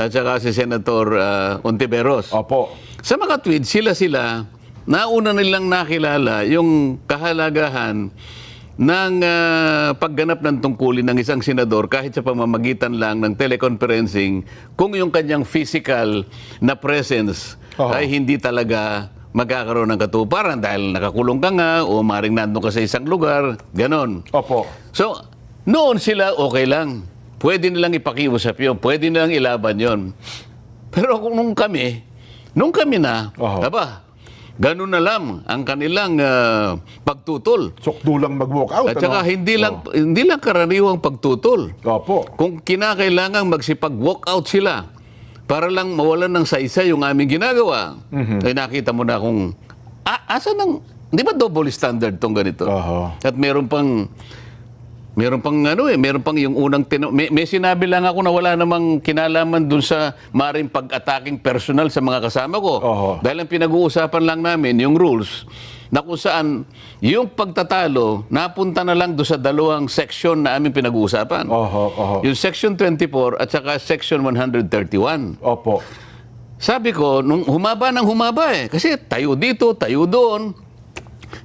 at saka si Senator Ontiveros. Opo. Sa mga tweet, sila, nauna nilang nakilala yung kahalagahan ng pagganap ng tungkulin ng isang senador kahit sa pamamagitan lang ng teleconferencing kung yung kanyang physical na presence ay hindi talaga magkakaroon ng katuparan dahil nakakulong ka nga o maring nandun ka sa isang lugar, ganon. Opo. So, noon sila okay lang. Pwede nilang ipakiusap yun, pwede nilang ilaban yun. Pero nung kami na, aba, ganun na lang ang kanilang pagtutol. Sukdo lang mag-walk out. At saka hindi lang karaniwang pagtutol. Opo. Kung kinakailangan magsipag-walk out sila para lang mawalan ng saysay yung aming ginagawa, ay nakita mo na kung asa ng, di ba double standard tong ganito? At meron pang yung unang may sinabi lang ako na wala namang kinalaman dun sa maring pag-attacking personal sa mga kasama ko. Dahil ang pinag-uusapan lang namin yung rules na kung saan yung pagtatalo napunta na lang doon sa dalawang section na aming pinag-uusapan. Yung section 24 at saka section 131. Opo. Sabi ko, nung humaba kasi tayo dito, tayo doon,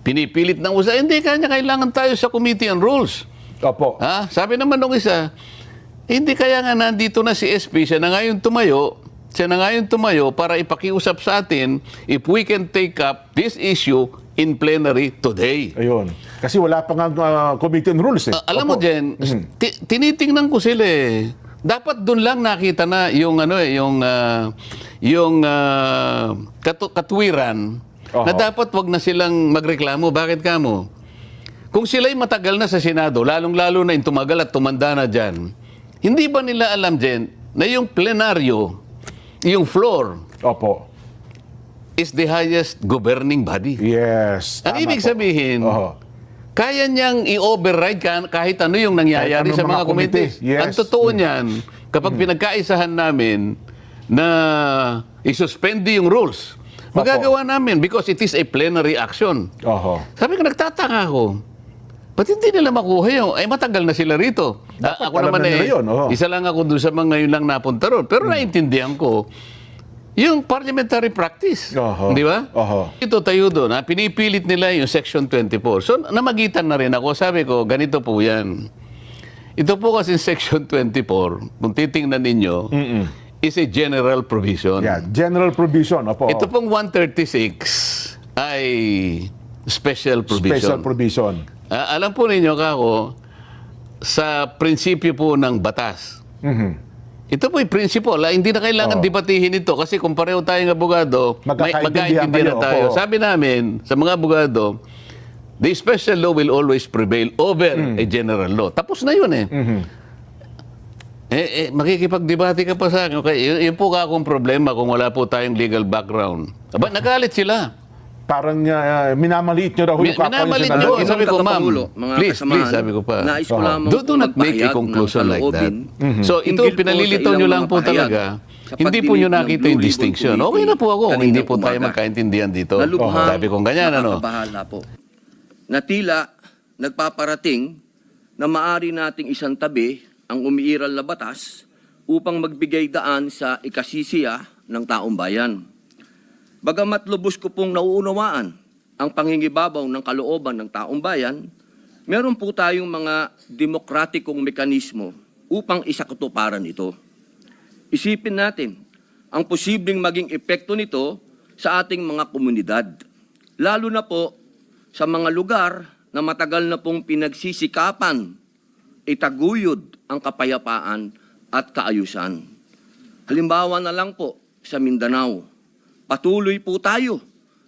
pinipilit ng usa, hindi kailangan tayo sa Committee on Rules. Opo. Sabi naman nung isa, hindi kaya nga nandito na si SP, siya na ngayon tumayo para ipakiusap sa atin if we can take up this issue in plenary today. Ayun. Kasi wala pa nga committee on rules eh. Alam mo, Jen, tinitingnan ko sila eh. Dapat doon lang nakita na yung katwiran na dapat wag na silang magreklamo. Bakit kamo? Kung sila'y matagal na sa Senado, lalong-lalo na yung tumagal at tumanda na dyan, hindi ba nila alam, Jen, na yung plenaryo, yung floor, is the highest governing body? Yes. Ang ibig sabihin, kaya niyang i-override kahit ano yung nangyayari sa mga komite. Ang totoo niyan, kapag pinagkaisahan namin na isuspende yung rules, magagawa namin because it is a plenary action. Sabi ko, nagtataka ako. Ba't hindi nila makuha yun? Ay, matagal na sila rito. Ako naman isa lang ako doon sa mga ngayon lang napunta ron. Pero naintindihan ko, yung parliamentary practice. Di ba? Ito tayo doon. Pinipilit nila yung Section 24. So, namagitan na rin ako. Sabi ko, ganito po yan. Ito po kasi Section 24, kung titingnan ninyo, is a general provision. Yeah, general provision. Ito pong 136 ay special provision. Special provision. Alam po ninyo kako, sa prinsipyo po ng batas. Ito po yung principle. Hindi na kailangan debatihin ito kasi kung pareho tayong abogado, magkaintindihan na tayo. Sabi namin sa mga abogado, the special law will always prevail over a general law. Tapos na yun eh. Makikipagdebate ka pa sa akin. Okay, yun po akong problema kung wala po tayong legal background. Aba, nagalit sila. Parang minamaliit nyo raw yung minamaliit nyo. Sabi ko, ma'am, please, sabi ko pa. Do not make a conclusion like that. So, ito, pinalilitaw nyo lang po talaga. Hindi po nyo nakita yung distinction. Okay na po ako kung hindi po tayo magkaintindihan dito. Sabi ko ganyan, ano? Na tila nagpaparating na maari nating isang tabi ang umiiral na batas upang magbigay daan sa ikasisiya ng taong bayan. Bagamat lubos ko pong nauunawaan ang pangingibabaw ng kalooban ng taong bayan, meron po tayong mga demokratikong mekanismo upang isakatuparan ito. Isipin natin ang posibleng maging epekto nito sa ating mga komunidad, lalo na po sa mga lugar na matagal na pong pinagsisikapan itaguyod ang kapayapaan at kaayusan. Halimbawa na lang po sa Mindanao, patuloy po tayo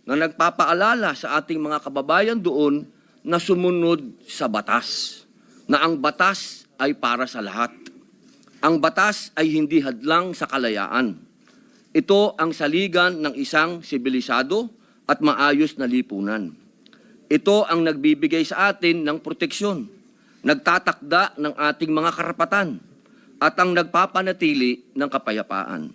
na nagpapaalala sa ating mga kababayan doon na sumunod sa batas, na ang batas ay para sa lahat. Ang batas ay hindi hadlang sa kalayaan. Ito ang saligan ng isang sibilisado at maayos na lipunan. Ito ang nagbibigay sa atin ng proteksyon, nagtatakda ng ating mga karapatan, at ang nagpapanatili ng kapayapaan.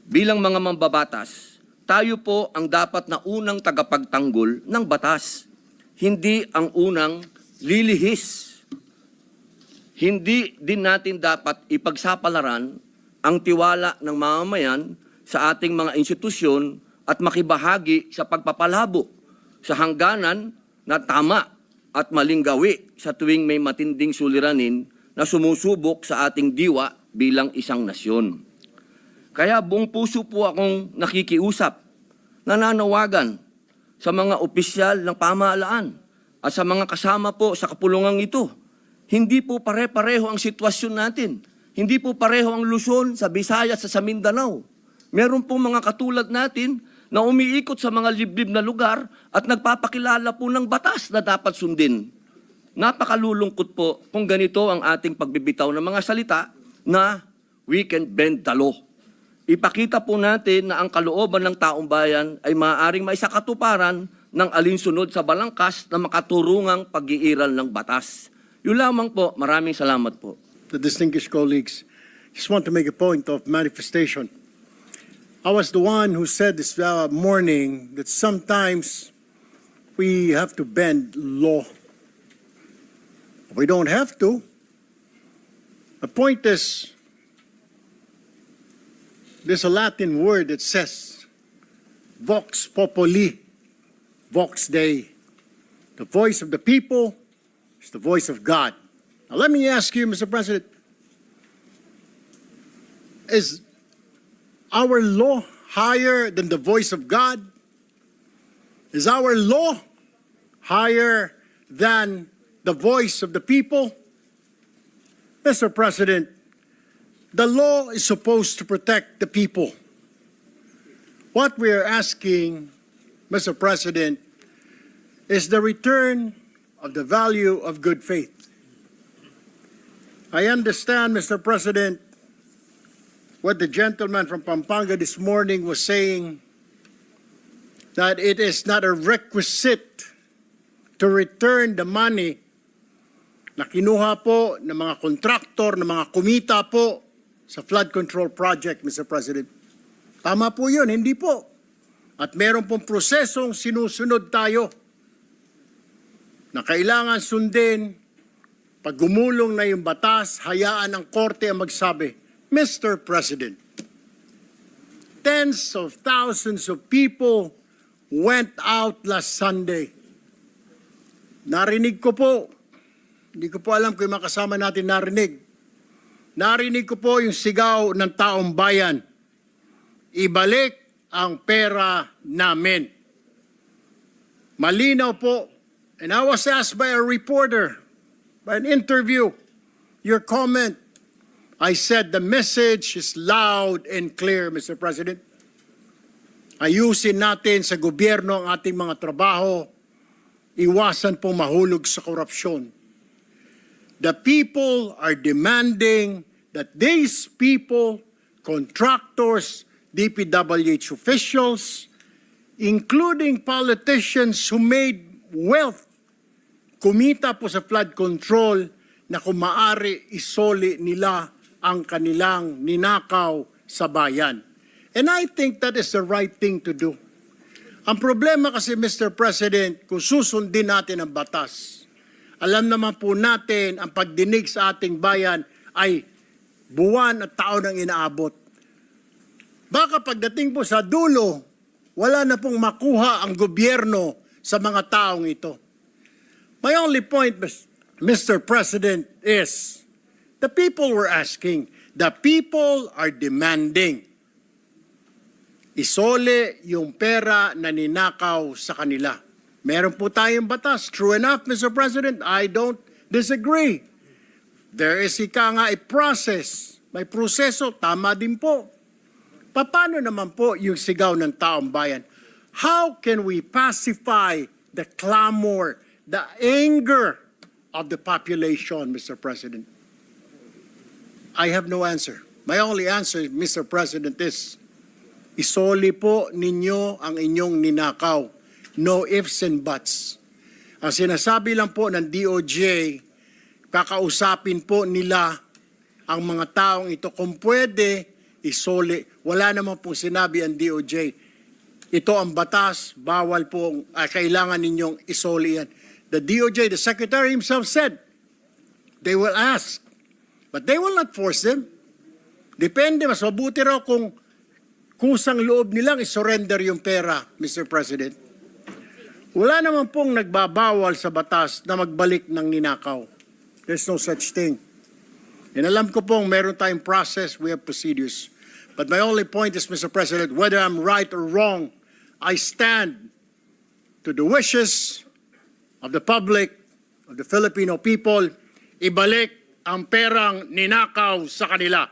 Bilang mga mambabatas, tayo po ang dapat na unang tagapagtanggol ng batas, hindi ang unang lilihis. Hindi din natin dapat ipagsapalaran ang tiwala ng mamamayan sa ating mga institusyon at makibahagi sa pagpapalabo sa hangganan na tama at maling gawi sa tuwing may matinding suliranin na sumusubok sa ating diwa bilang isang nasyon. Kaya buong puso po akong nakikiusap, nananawagan sa mga opisyal ng pamahalaan at sa mga kasama po sa kapulungang ito. Hindi po pare-pareho ang sitwasyon natin. Hindi po pareho ang Luzon sa Visayas sa Mindanao. Meron po mga katulad natin na umiikot sa mga liblib na lugar at nagpapakilala po ng batas na dapat sundin. Napakalulungkot po kung ganito ang ating pagbibitaw ng mga salita na we can bend the law. Ipakita po natin na ang kalooban ng taong bayan ay maaaring maisakatuparan ng alinsunod sa balangkas na makaturungang pag-iiral ng batas. Yun lamang po. Maraming salamat po. The distinguished colleagues, just want to make a point of manifestation. I was the one who said this morning that sometimes we have to bend law. We don't have to. The point is, there's a Latin word that says, vox populi, vox Dei. The voice of the people is the voice of God. Now, let me ask you, Mr. President, is our law higher than the voice of God? Is our law higher than the voice of the people? Mr. President, the law is supposed to protect the people. What we are asking, Mr. President, is the return of the value of good faith. I understand, Mr. President, what the gentleman from Pampanga this morning was saying, that it is not a requisite to return the money na kinuha po ng mga kontraktor, ng mga kumita po sa flood control project, Mr. President. Tama po yun, hindi po. At meron pong prosesong sinusunod tayo na kailangan sundin. Pag gumulong na yung batas, hayaan ang korte ang magsabi, Mr. President, tens of thousands of people went out last Sunday. Narinig ko po, hindi ko po alam kung yung mga kasama natin narinig. Narinig ko po yung sigaw ng taong bayan. Ibalik ang pera namin. Malinaw po. And I was asked by a reporter, by an interview, your comment. I said the message is loud and clear, Mr. President. Ayusin natin sa gobyerno ang ating mga trabaho. Iwasan pong mahulog sa korupsyon. The people are demanding that these people, contractors, DPWH officials, including politicians who made wealth, kumita po sa flood control, na kung maaari isoli nila ang kanilang ninakaw sa bayan. And I think that is the right thing to do. Ang problema kasi, Mr. President, kung susundin natin ang batas, alam naman po natin ang pagdinig sa ating bayan ay buwan at taon ang inaabot. Baka pagdating po sa dulo, wala na pong makuha ang gobyerno sa mga taong ito. My only point, Mr. President, is the people were asking, the people are demanding. Isole yung pera na ninakaw sa kanila. Meron po tayong batas. True enough, Mr. President, I don't disagree. There is a process. May proseso, tama din po. Paano naman po yung sigaw ng taong bayan? How can we pacify the clamor, the anger of the population, Mr. President? I have no answer. My only answer, Mr. President, is isoli po ninyo ang inyong ninakaw. No ifs and buts. Ang sinasabi lang po ng DOJ, kakausapin po nila ang mga taong ito. Kung pwede, isoli. Wala naman pong sinabi ang DOJ. Ito ang batas, bawal po, kailangan ninyong isoli yan. The DOJ, the Secretary himself said, they will ask, but they will not force them. Depende, mas mabuti raw kung kusang loob nilang isurrender yung pera, Mr. President. Wala naman pong nagbabawal sa batas na magbalik ng ninakaw. There's no such thing. And alam ko pong meron tayong process, we have procedures. But my only point is, Mr. President, whether I'm right or wrong, I stand to the wishes of the public, of the Filipino people, ibalik ang perang ninakaw sa kanila.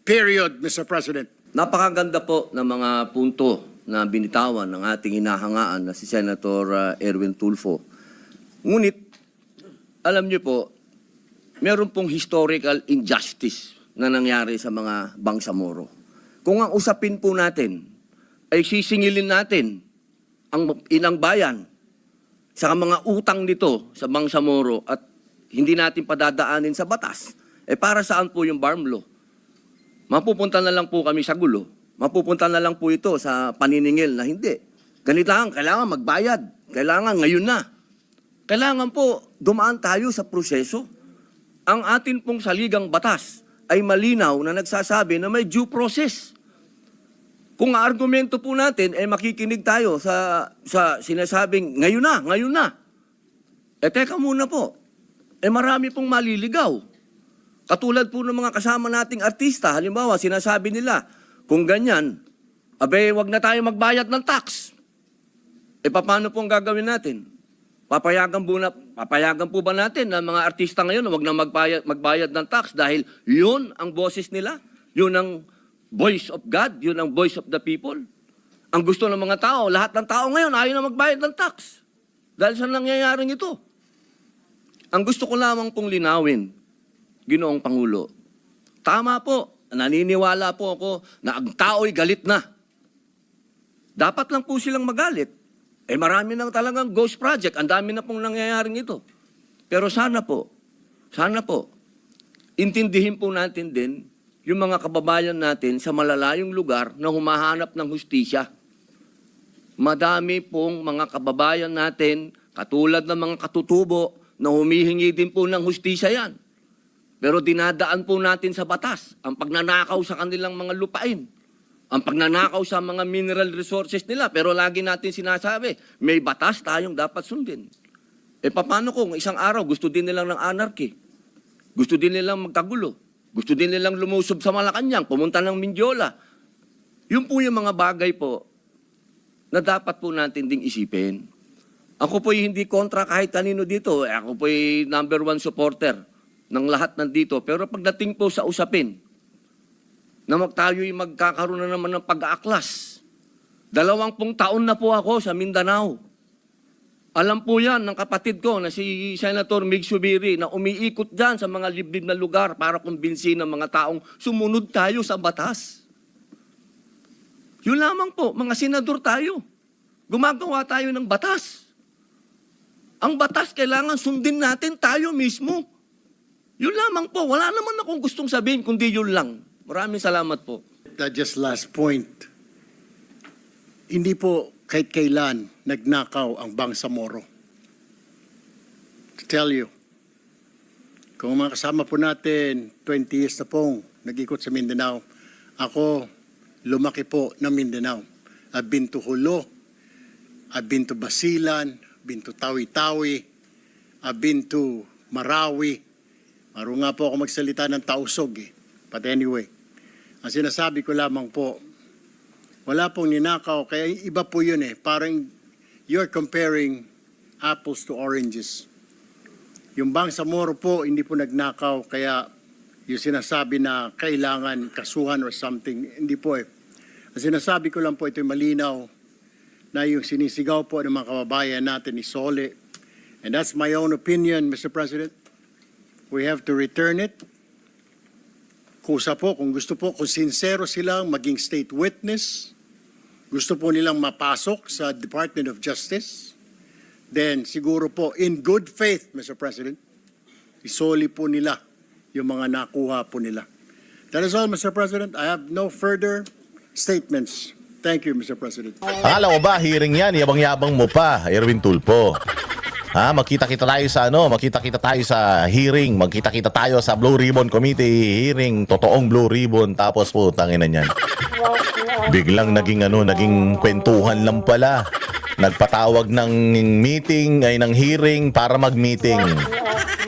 Period, Mr. President. Napakaganda po ng mga punto na binitawan ng ating hinahangaan na si Senator Erwin Tulfo. Ngunit, alam niyo po, meron pong historical injustice na nangyari sa mga Bangsamoro. Kung ang usapin po natin ay sisingilin natin ang inang bayan sa mga utang nito sa Bangsamoro at hindi natin padadaanin sa batas, para saan po yung BARM law? Mapupunta na lang po kami sa gulo. Mapupunta na lang po ito sa paniningil na hindi. Ganito lang, kailangan magbayad. Kailangan ngayon na. Kailangan po dumaan tayo sa proseso. Ang atin pong saligang batas ay malinaw na nagsasabi na may due process. Kung argumento po natin, makikinig tayo sa sinasabing ngayon na. Teka muna po. Marami pong maliligaw. Katulad po ng mga kasama nating artista, halimbawa, sinasabi nila, kung ganyan, wag na tayo magbayad ng tax. Paano po ang gagawin natin? Papayagan po ba natin na mga artista ngayon wag na magbayad ng tax dahil yun ang boses nila? Yun ang voice of God? Yun ang voice of the people? Ang gusto ng mga tao, lahat ng tao ngayon ayaw na magbayad ng tax. Dahil sa nangyayaring ito. Ang gusto ko lamang pong linawin, Ginoong Pangulo, tama po, naniniwala po ako na ang tao'y galit na. Dapat lang po silang magalit. Marami nang talagang ghost project, ang dami na pong nangyayaring ito. Pero sana po, intindihin po natin din yung mga kababayan natin sa malalayong lugar na humahanap ng hustisya. Madami pong mga kababayan natin, katulad ng mga katutubo, na humihingi din po ng hustisya yan. Pero dinadaan po natin sa batas ang pagnanakaw sa kanilang mga lupain, ang pagnanakaw sa mga mineral resources nila. Pero lagi natin sinasabi, may batas tayong dapat sundin. Paano kung isang araw gusto din nilang ng anarchy? Gusto din nilang magkagulo? Gusto din nilang lumusob sa Malacanang, pumunta ng Mindiola? Yun po yung mga bagay po na dapat po natin ding isipin. Ako po'y hindi kontra kahit kanino dito. Ako po'y number 1 supporter ng lahat nandito. Pero pagdating po sa usapin, na tayo'y magkakaroon na naman ng pag-aaklas. 20 taon na po ako sa Mindanao. Alam po yan ng kapatid ko na si Senator Mig Subiri na umiikot dyan sa mga liblib na lugar para kumbinsin ng mga taong sumunod tayo sa batas. Yun lamang po, mga senador tayo. Gumagawa tayo ng batas. Ang batas kailangan sundin natin tayo mismo. Yun lamang po. Wala naman akong gustong sabihin kundi yun lang. Maraming salamat po. That just last point. Hindi po kahit kailan nagnakaw ang Bangsamoro. To tell you, kung mga kasama po natin, 20 years na pong nag-ikot sa Mindanao, ako lumaki po ng Mindanao. I've been to Hulo, I've been to Basilan, been to Tawi-Tawi, I've been to Marawi. Maro nga po ako magsalita ng Tausog eh. But anyway, ang sinasabi ko lamang po, wala pong ninakaw, kaya iba po yun eh. Parang you're comparing apples to oranges. Yung Bangsamoro po, hindi po nagnakaw, kaya yung sinasabi na kailangan kasuhan or something, hindi po eh. Ang sinasabi ko lang po, ito'y malinaw, na yung sinisigaw po ng mga kababayan natin ni Sole. And that's my own opinion, Mr. President. We have to return it. Kusa po, kung gusto po, kung sincero silang maging state witness, gusto po nilang mapasok sa Department of Justice, then siguro po, in good faith, Mr. President, isoli po nila yung mga nakuha po nila. That is all, Mr. President. I have no further statements. Thank you, Mr. President. Akala ko ba, hearing yan, yabang-yabang mo pa, Erwin Tulfo. Magkita-kita tayo sa magkita-kita tayo sa hearing, magkita-kita tayo sa Blue Ribbon Committee hearing, totoong Blue Ribbon. Tapos po, tangina niyan. Biglang naging kwentuhan lang pala. Nagpatawag ng meeting, ng hearing para mag-meeting.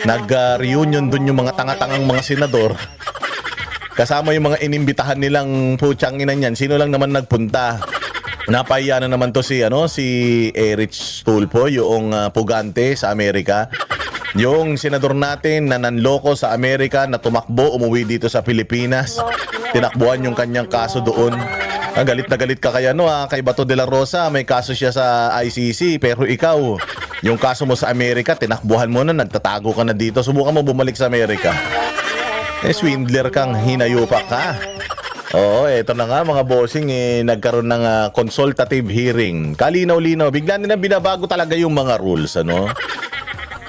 Nag-reunion dun yung mga tanga-tangang mga senador. Kasama yung mga inimbitahan nilang putyang ina niyan. Sino lang naman nagpunta? Napahiya na naman to si Erich Tulfo, yung pugante sa Amerika. Yung senador natin na nanloko sa Amerika na tumakbo, umuwi dito sa Pilipinas. Tinakbuhan yung kanyang kaso doon. Galit na galit ka kaya kay Bato de la Rosa, may kaso siya sa ICC, pero ikaw, yung kaso mo sa Amerika, tinakbuhan mo na, nagtatago ka na dito. Subukan mo bumalik sa Amerika. Swindler kang, hinayupak ka. Oo, eto na nga mga bossing, nagkaroon ng consultative hearing. Kalinaw-linaw, bigla nila binabago talaga yung mga rules,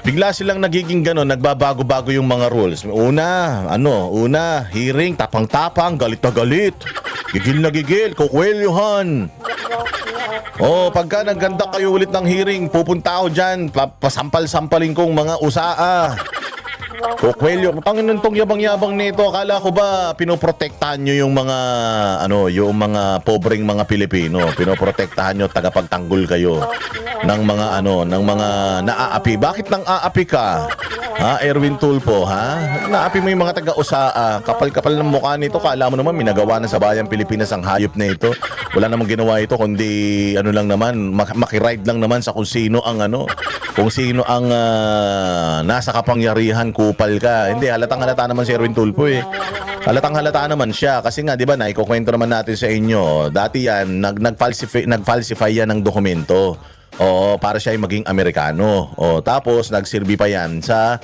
Bigla silang nagiging ganon, nagbabago-bago yung mga rules. Una, hearing, tapang-tapang, galit na galit. Gigil na gigil, kukwelyuhan. Pagka nagganda kayo ulit ng hearing, pupunta ako dyan, pasampal-sampalin kong mga usaa. Kukwelyo, Panginoon tong yabang-yabang nito. Akala ko ba pinoprotektahan nyo yung mga yung mga pobreng mga Pilipino. Pinoprotektahan nyo, tagapagtanggol kayo ng mga ng mga naaapi. Bakit nang aapi ka? Erwin Tulfo, Naapi mo yung mga taga-usaa. Kapal-kapal ng mukha nito. Kala mo naman minagawa na sa bayang Pilipinas ang hayop na ito. Wala namang ginawa ito kundi lang naman, makiride lang naman sa kung sino ang nasa kapangyarihan, kupal ka. Hindi, halatang-halata naman si Erwin Tulfo Halatang-halata naman siya kasi nga 'di ba, naikukwento naman natin sa inyo. Dati yan nag-falsify yan ng dokumento. Para siya ay maging Amerikano. Tapos nagsilbi pa yan sa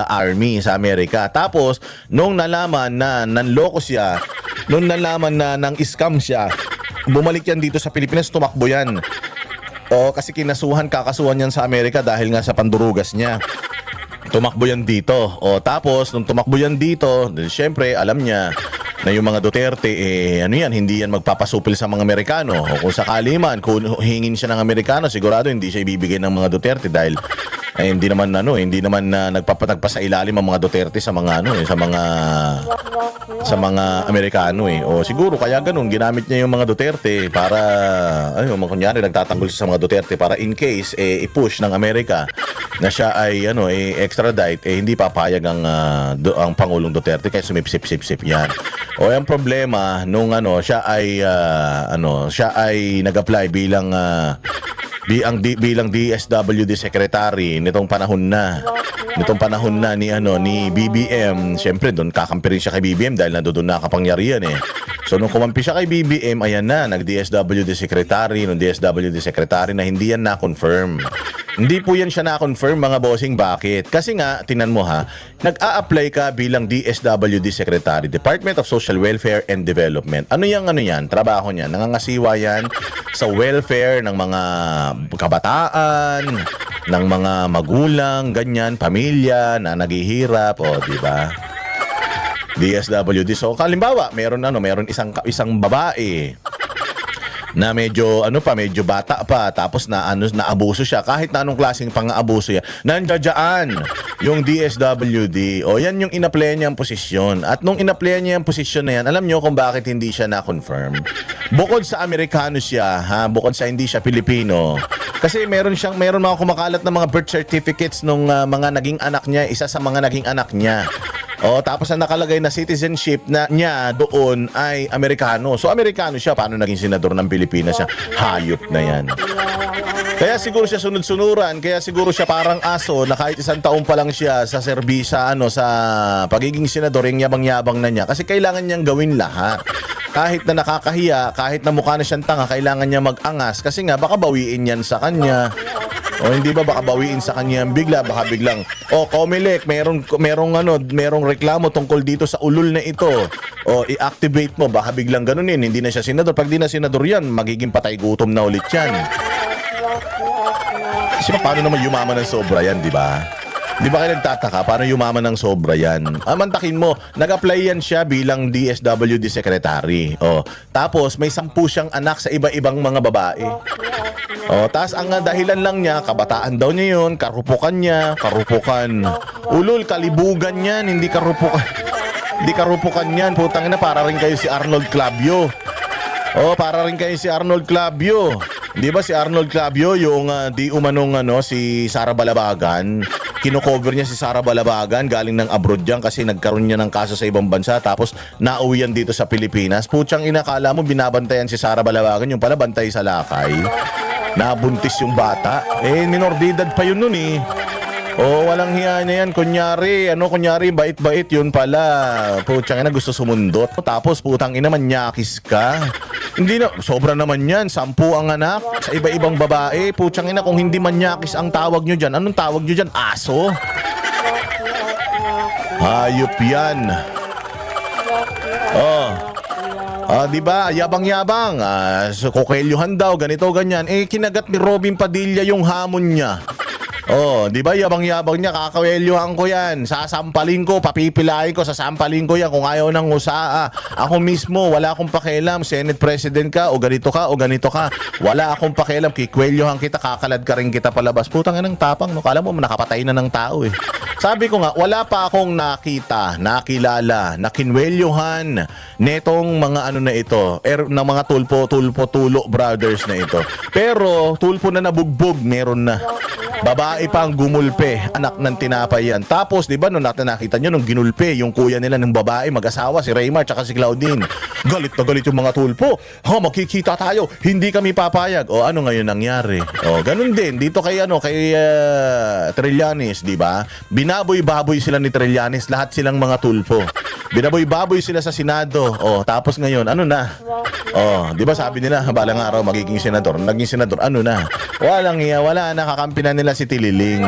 army sa Amerika. Tapos nung nalaman na nanloko siya, nung nalaman na nang scam siya, bumalik yan dito sa Pilipinas, tumakbo yan. Kasi kakasuhan yan sa Amerika dahil nga sa pandurugas niya. Tumakbo yan dito. Tapos nung tumakbo yan dito, syempre alam niya na yung mga Duterte, hindi yan magpapasupil sa mga Amerikano. Kung sakali man, kung hingin siya ng Amerikano, sigurado hindi siya ibibigay ng mga Duterte dahil hindi naman nagpapatagpa sa ilalim ang mga Duterte sa mga sa mga Amerikano siguro kaya ganun ginamit niya yung mga Duterte para kunyari nagtatanggol siya sa mga Duterte para in case i-push ng Amerika na siya ay extradite, hindi papayag ang Pangulong Duterte kaya sumipsip-sip yan. Ang problema nung siya ay nag-apply bilang DSWD secretary nitong panahon na ni BBM. Siyempre doon kakampi rin siya kay BBM dahil nandoon na kapangyarihan So nung kumampi siya kay BBM, ayan na, nag-DSWD secretary na hindi yan na-confirm. Hindi po yan siya na-confirm mga bossing. Bakit? Kasi nga, tinan mo nag-a-apply ka bilang DSWD Secretary, Department of Social Welfare and Development. Ano yan? Trabaho niyan. Nangangasiwa yan sa welfare ng mga kabataan, ng mga magulang, ganyan, pamilya na naghihirap, di ba? DSWD. So, kalimbawa, meron isang babae na medyo bata pa, tapos naabuso siya, kahit na anong klaseng pang-aabuso yan, nandiyan yung DSWD. Yan yung in-apply niyang posisyon. At nung in-apply niya yung posisyon na yan, alam niyo kung bakit hindi siya na-confirm? Bukod sa Amerikano siya, bukod sa hindi siya Pilipino, kasi meron mga kumakalat na mga birth certificates nung mga naging anak niya, isa sa mga naging anak niya. Tapos ang nakalagay na citizenship niya doon ay Amerikano. So Amerikano siya, paano naging senador ng Pilipinas siya? Hayop na yan. Kaya siguro siya sunod-sunuran, kaya siguro siya parang aso na kahit isang taon pa lang siya sa serbisa, sa pagiging senador, yung yabang-yabang na niya. Kasi kailangan niyang gawin lahat. Kahit na nakakahiya, kahit na mukha na siyang tanga, kailangan niya mag-angas. Kasi nga, baka bawiin yan sa kanya. Hindi ba baka bawiin sa kanya bigla, baka biglang Comelec, merong reklamo tungkol dito sa ulul na ito. I-activate mo, baka biglang ganunin, hindi na siya senador. Pag di na senador yan, magiging patay gutom na ulit yan. Kasi paano naman yumaman ng sobra yan, di ba? Di ba kayo nagtataka, paano yumaman ng sobra yan? Mantakin mo, nag-apply yan siya bilang DSWD secretary. Oh, tapos may 10 siyang anak sa iba-ibang mga babae. Oh, tapos ang dahilan lang niya, kabataan daw niya yun, karupukan niya, karupukan. Ulol, kalibugan yan, hindi karupukan. Hindi karupukan yan, putang ina, para rin kayo si Arnold Clavio. Oh, para rin kayo si Arnold Clavio. Di ba si Arnold Clavio, yung di umanong si Sara Balabagan, kino-cover niya si Sara Balabagan, galing ng abroad yan kasi nagkaroon niya ng kaso sa ibang bansa, tapos nauwi yan dito sa Pilipinas. Putsang inakala mo binabantayan si Sara Balabagan, yung pala bantay sa lakay. Nabuntis yung bata. Minor de edad pa yun nun eh. Oh, walang hiya na yan. Kunyari, bait-bait yun pala. Putsang ina, gusto sumundot. Tapos putang ina, manyakis ka. Hindi na, sobra naman yan. 10 ang anak sa iba-ibang babae. Putsang ina, kung hindi manyakis ang tawag nyo dyan, anong tawag nyo dyan? Aso? Hayop yan. Oh. Di ba? Yabang-yabang. So, kokelyuhan daw, ganito, ganyan. Kinagat ni Robin Padilla yung hamon niya. Oh, di ba yabang-yabang niya, kakawelyuhan ko yan, sasampalin ko, papipilahin ko, sasampalin ko yan kung ayaw ng usaa. Ako mismo, wala akong pakialam, Senate President ka, o ganito ka, o ganito ka. Wala akong pakialam, kikwelyuhan kita, kakalad ka rin kita palabas. Putang inang tapang, no? Kala mo, nakapatay na ng tao eh. Sabi ko nga, wala pa akong nakita, nakilala, nakinwelyuhan netong mga ano na ito, ng mga tulpo-tulo brothers na ito. Pero, tulpo na nabugbog, meron na. Babae pa ang gumulpe, anak ng tinapay yan. Tapos, di ba, nung nakita nyo, nung ginulpe, yung kuya nila ng babae, mag-asawa, si Raymar, tsaka si Claudine. Galit na galit yung mga tulpo. Makikita tayo, hindi kami papayag. O, ano ngayon nangyari? O, ganun din, dito kay, Trillanes, di ba? Binaboy-baboy sila ni Trillanes, lahat silang mga tulpo. Binaboy-baboy sila sa Senado. O, tapos ngayon, ano na? O, di ba sabi nila, balang araw magiging senador. Naging senador, ano na? Walang iya, wala, nakakampi na nila si Tililing.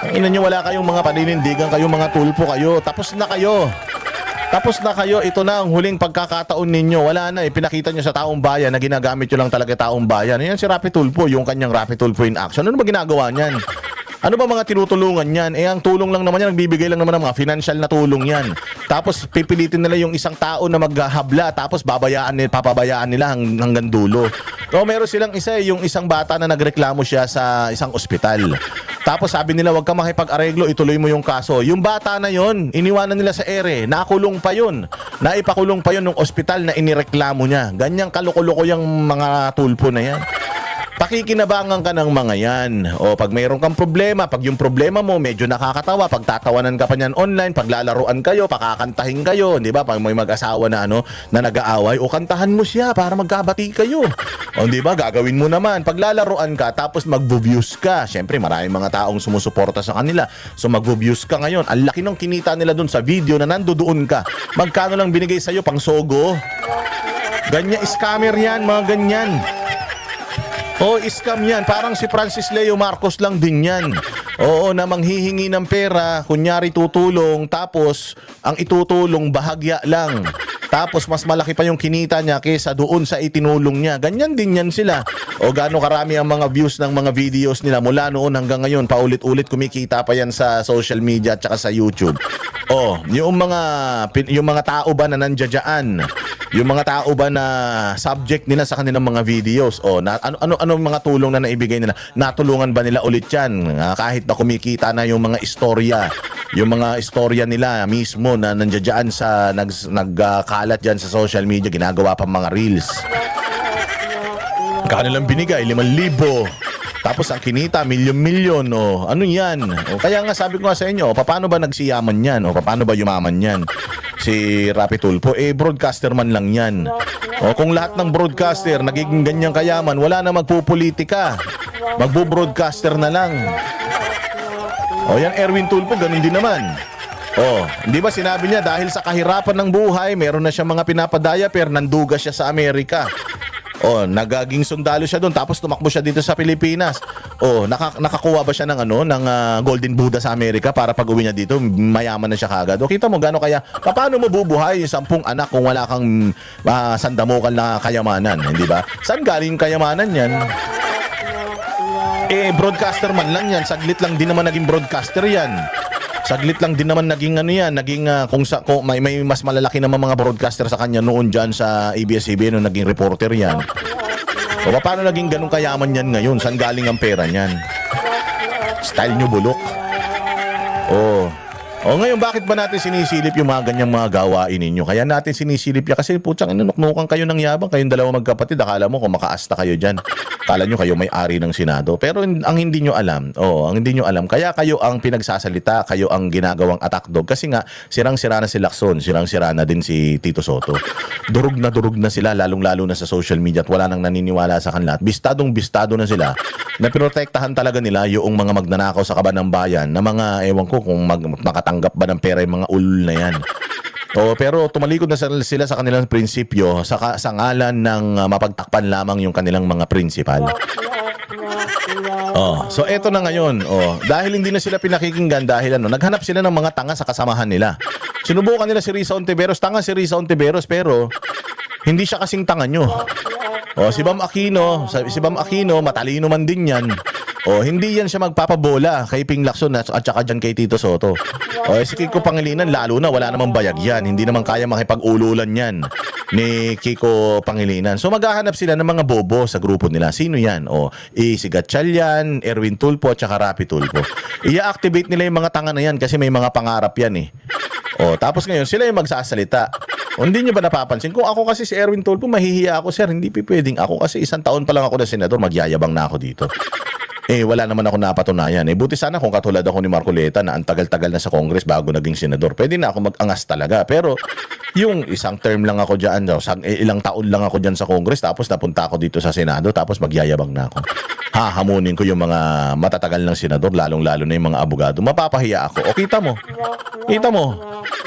Ang ina nyo, wala kayong mga paninindigan, kayong mga tulpo kayo. Tapos na kayo. Tapos na kayo, ito na ang huling pagkakataon ninyo. Wala na, pinakita nyo sa taong bayan na ginagamit nyo lang talaga taong bayan. Yan si Rapi Tulfo, yung kanyang Rapi Tulfo in action. Ano ba ginagawa niyan? Ano ba mga tinutulungan yan? Ang tulong lang naman yan, nagbibigay lang naman ng mga financial na tulong yan. Tapos pipilitin nila yung isang tao na maghabla, tapos papabayaan nila hanggang dulo. So, meron silang yung isang bata na nagreklamo siya sa isang ospital. Tapos sabi nila, wag ka makipag-areglo, ituloy mo yung kaso. Yung bata na yon, iniwanan nila sa ere, nakulong pa yun. Naipakulong pa yun ng ospital na inireklamo niya. Ganyang kaloko-loko yung mga tulpo na yan. Pakikinabangan ka ng mga yan. O pag mayroon kang problema, pag yung problema mo medyo nakakatawa, pag tatawanan ka pa niyan online, pag lalaruan kayo, pakakantahin kayo, di ba? Pag may mag-asawa na na nag-aaway, o kantahan mo siya para magkabati kayo. O di ba? Gagawin mo naman. Pag lalaruan ka, tapos mag-views ka. Siyempre, maraming mga taong sumusuporta sa kanila. So mag-views ka ngayon. Ang laki ng kinita nila dun sa video na nandoon ka. Magkano lang binigay sa'yo pang sogo? Ganyan, scammer yan, mga ganyan. Scam yan. Parang si Francis Leo Marcos lang din yan. Oo, na manghihingi ng pera, kunyari tutulong, tapos ang itutulong bahagya lang. Tapos mas malaki pa yung kinita niya kaysa doon sa itinulong niya. Ganyan din yan sila. O gaano karami ang mga views ng mga videos nila mula noon hanggang ngayon. Paulit-ulit kumikita pa yan sa social media at saka sa YouTube. Yung mga tao ba na nandiyan, yung mga tao ba na subject nila sa kanilang mga videos, ano mga tulong na naibigay nila? Natulungan ba nila ulit yan? Kahit na kumikita na yung mga istorya, yung mga istorya nila mismo na nandiyan sa nagkalat dyan sa social media, ginagawa pa mga reels. Kanilang binigay 5,000. Tapos ang kinita, milyon-milyon. Ano yan? Kaya nga sabi ko nga sa inyo, paano ba nagsiyaman yan? Paano ba yumaman yan? Si Rapi Tulfo, broadcaster man lang yan. Kung lahat ng broadcaster nagiging ganyang kayaman, wala na magpupolitika. Magbo-broadcaster na lang. Yan Erwin Tulfo, ganun din naman. Hindi ba sinabi niya dahil sa kahirapan ng buhay, meron na siyang mga pinapadaya pero nanduga siya sa Amerika. Nagaging sundalo siya doon tapos tumakbo siya dito sa Pilipinas. Nakakuha ba siya ng Golden Buddha sa Amerika para pag-uwi niya dito mayaman na siya kagad? Kita mo gaano kaya paano mo bubuhay yung 10 anak kung wala kang sandamukal na kayamanan, hindi ba? Saan galing kayamanan yan? Broadcaster man lang yan. Saglit lang din naman naging broadcaster yan. Saglit lang din naman naging ano yan, naging kung may mas malalaki naman mga broadcaster sa kanya noon diyan sa ABS-CBN nung naging reporter yan. O paano naging ganun kayaman yan ngayon? Saan galing ang pera niyan? Style nyo bulok. Ngayon bakit ba natin sinisilip yung mga ganyang mga gawain ninyo? Kaya natin sinisilip yan kasi putsang inunuknukan kayo ng yabang, kayong dalawa magkapatid, akala mo kung makaasta kayo dyan. Akala nyo kayo may-ari ng Senado. Pero ang hindi nyo alam, kaya kayo ang pinagsasalita, kayo ang ginagawang attack dog. Kasi nga, sirang-sira na si Lacson, sirang-sira na din si Tito Soto. Durug na sila, lalong-lalo na sa social media at wala nang naniniwala sa kanila. At bistadong-bistado na sila na pinotektahan talaga nila yung mga magnanakaw sa kaban ng bayan na mga, ewan ko kung makatanggap ba ng pera yung mga ulul na yan. Pero tumalikod na sila sa kanilang prinsipyo sa ngalan ng mapagtakpan lamang yung kanilang mga prinsipal. So eto na ngayon. Dahil hindi na sila pinakikinggan dahil naghanap sila ng mga tanga sa kasamahan nila. Sinubukan nila si Risa Ontiveros, tanga si Risa Ontiveros pero hindi siya kasing tanga nyo. Si Bam Aquino, matalino man din yan. Hindi yan siya magpapabola kay Ping Lacson at saka dyan kay Tito Soto. Si Kiko Pangilinan, lalo na wala namang bayag yan. Hindi naman kaya makipag-ululan yan ni Kiko Pangilinan. So maghahanap sila ng mga bobo sa grupo nila. Sino yan? Si Gatchalian, Erwin Tulfo at saka Rapi Tulfo. I-activate nila yung mga tanga na yan kasi may mga pangarap yan eh. Tapos ngayon sila yung magsasalita. Hindi nyo ba napapansin? Kung ako kasi si Erwin Tulfo, mahihiya ako, sir. Hindi pwedeng. Ako kasi 1 taon pa lang ako na senador, magyayabang na ako dito. Wala naman ako napatunayan. Buti sana kung katulad ako ni Marcoleta na ang tagal-tagal na sa Congress bago naging senador. Pwede na ako mag-angas talaga. Pero yung 1 term lang ako dyan, ilang taon lang ako dyan sa Congress, tapos napunta ako dito sa Senado, tapos magyayabang na ako. Hahamunin ko yung mga matatagal ng senador, lalong-lalo na yung mga abogado. Mapapahiya ako. Kita mo.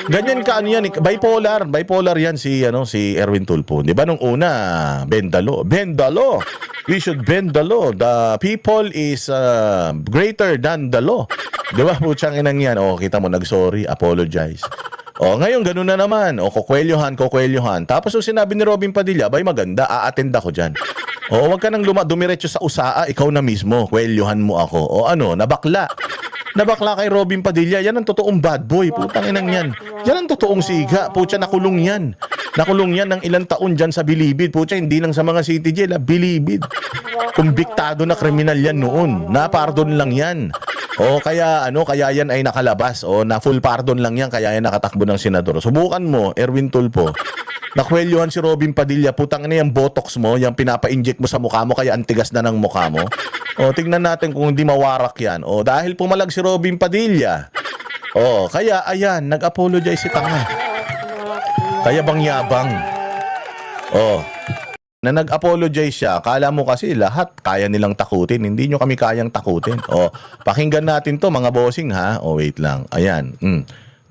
Ganyan ka yan. Bipolar yan si Erwin Tulfo. 'Di ba nung una, bend the law. We should bend the law. The people is greater than the law. 'Di ba? Putsang inang yan. Kita mo, nag-sorry, apologize. Ngayon ganun na naman. Kukwelyohan. Tapos yung sinabi ni Robin Padilla, bay maganda, a-attend ako diyan. Wag ka nang dumiretso sa usaa, ikaw na mismo, kwelyohan mo ako. Nabakla kay Robin Padilla. Yan ang totoong bad boy. Putang inang yan. Yan ang totoong siga. Putya, nakulong yan. Nakulong yan ng ilang taon dyan sa Bilibid. Putya, hindi lang sa mga city jail. Bilibid. Kumbiktado na kriminal yan noon. Na-pardon lang yan. Kaya yan ay nakalabas. Na full pardon lang yan. Kaya yan nakatakbo ng senador. Subukan mo, Erwin Tulfo. Nakwelyuhan si Robin Padilla. Putang na yung botox mo, yung pinapa-inject mo sa mukha mo, kaya antigas na ng mukha mo. Tingnan natin kung hindi mawarak yan. Dahil pumalag si Robin Padilla. Kaya ayan, nag-apologize si tanga. Kaya bang yabang? Na nag-apologize siya, akala mo kasi lahat kaya nilang takutin. Hindi nyo kami kayang takutin. Pakinggan natin to mga bossing ha. Wait lang. Ayan.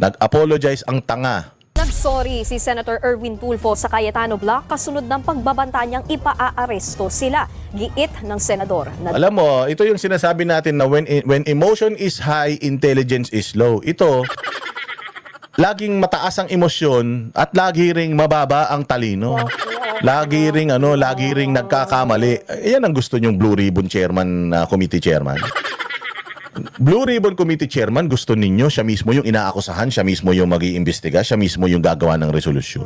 Nag-apologize ang tanga. Nagsorry si Senator Erwin Tulfo sa Cayetano Block kasunod ng pagbabanta niyang ipaa-aresto sila. Giit ng senador. Alam mo, ito yung sinasabi natin na when emotion is high, intelligence is low. Ito, laging mataas ang emosyon at lagi ring mababa ang talino. Lagi ring nagkakamali. Yan ang gusto niyong Blue Ribbon Chairman, Committee Chairman. Blue Ribbon Committee Chairman, gusto ninyo siya mismo yung inaakusahan, siya mismo yung mag-iimbestiga, siya mismo yung gagawa ng resolusyon.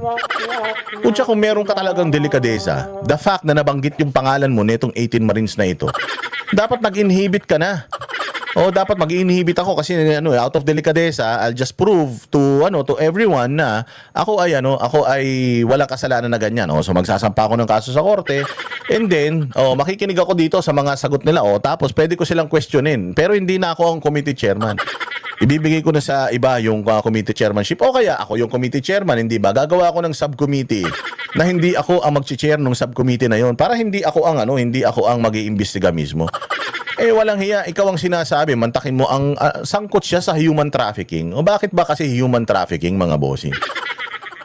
Kung meron ka talagang delikadesa, the fact na nabanggit yung pangalan mo netong 18 Marines na ito, dapat nag-inhibit ka na. Dapat mag-inhibit ako kasi out of delikadesa, I'll just prove to everyone na ako ay walang kasalanan na ganyan. So magsasampa ako ng kaso sa korte, and then makikinig ako dito sa mga sagot nila. Tapos pwede ko silang questionin. Pero hindi na ako ang committee chairman. Ibibigay ko na sa iba yung committee chairmanship. O kaya ako yung committee chairman, hindi ba? Gagawa ako ng subcommittee na hindi ako ang mag-chair ng subcommittee na yon para hindi ako ang mag-iimbestiga mismo. Walang hiya, ikaw ang sinasabi, mantakin mo ang sangkot siya sa human trafficking. Bakit ba kasi human trafficking, mga bossing?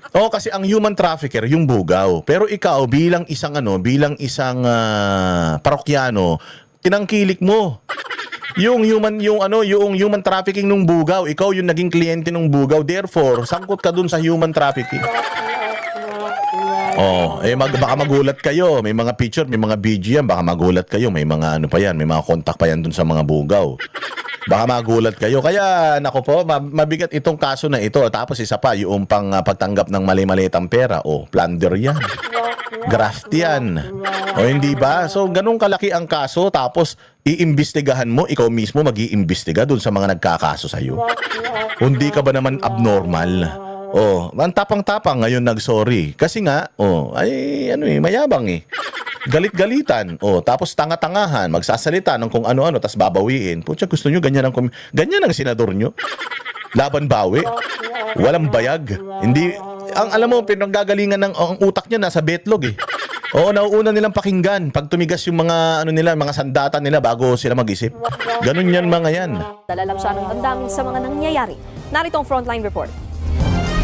Kasi ang human trafficker yung bugaw. Pero ikaw bilang isang parokyano, tinangkilik mo. Yung human trafficking ng bugaw, ikaw yung naging kliyente ng bugaw. Therefore, sangkot ka dun sa human trafficking. Baka magulat kayo. May mga picture, may mga video yan. Baka magulat kayo. May mga ano pa yan. May mga contact pa yan dun sa mga bugaw. Baka magulat kayo. Kaya, nako po, mabigat itong kaso na ito. Tapos isa pa, yung pagtanggap ng mali-malitang pera. Plunder yan. Graft yan. Hindi ba? So, ganun kalaki ang kaso. Tapos, iimbestigahan mo, ikaw mismo mag-iimbestiga dun sa mga nagkakaso sa'yo. Hindi ka ba naman abnormal? Ang tapang-tapang ngayon nag-sorry. Kasi nga, mayabang eh. Galit-galitan. Tapos tanga-tangahan, magsasalita ng kung ano-ano, tapos babawiin. Pucha, gusto nyo, ganyan ang senador nyo. Laban bawi. Walang bayag. Hindi, alam mo, pinanggagalingan ng ang utak niya nasa betlog eh. Nauuna nilang pakinggan pag tumigas yung mga mga sandata nila bago sila mag-isip. Ganun yan mga yan. Dala lang siya ng damdamin sa mga nangyayari. Narito ang Frontline Report.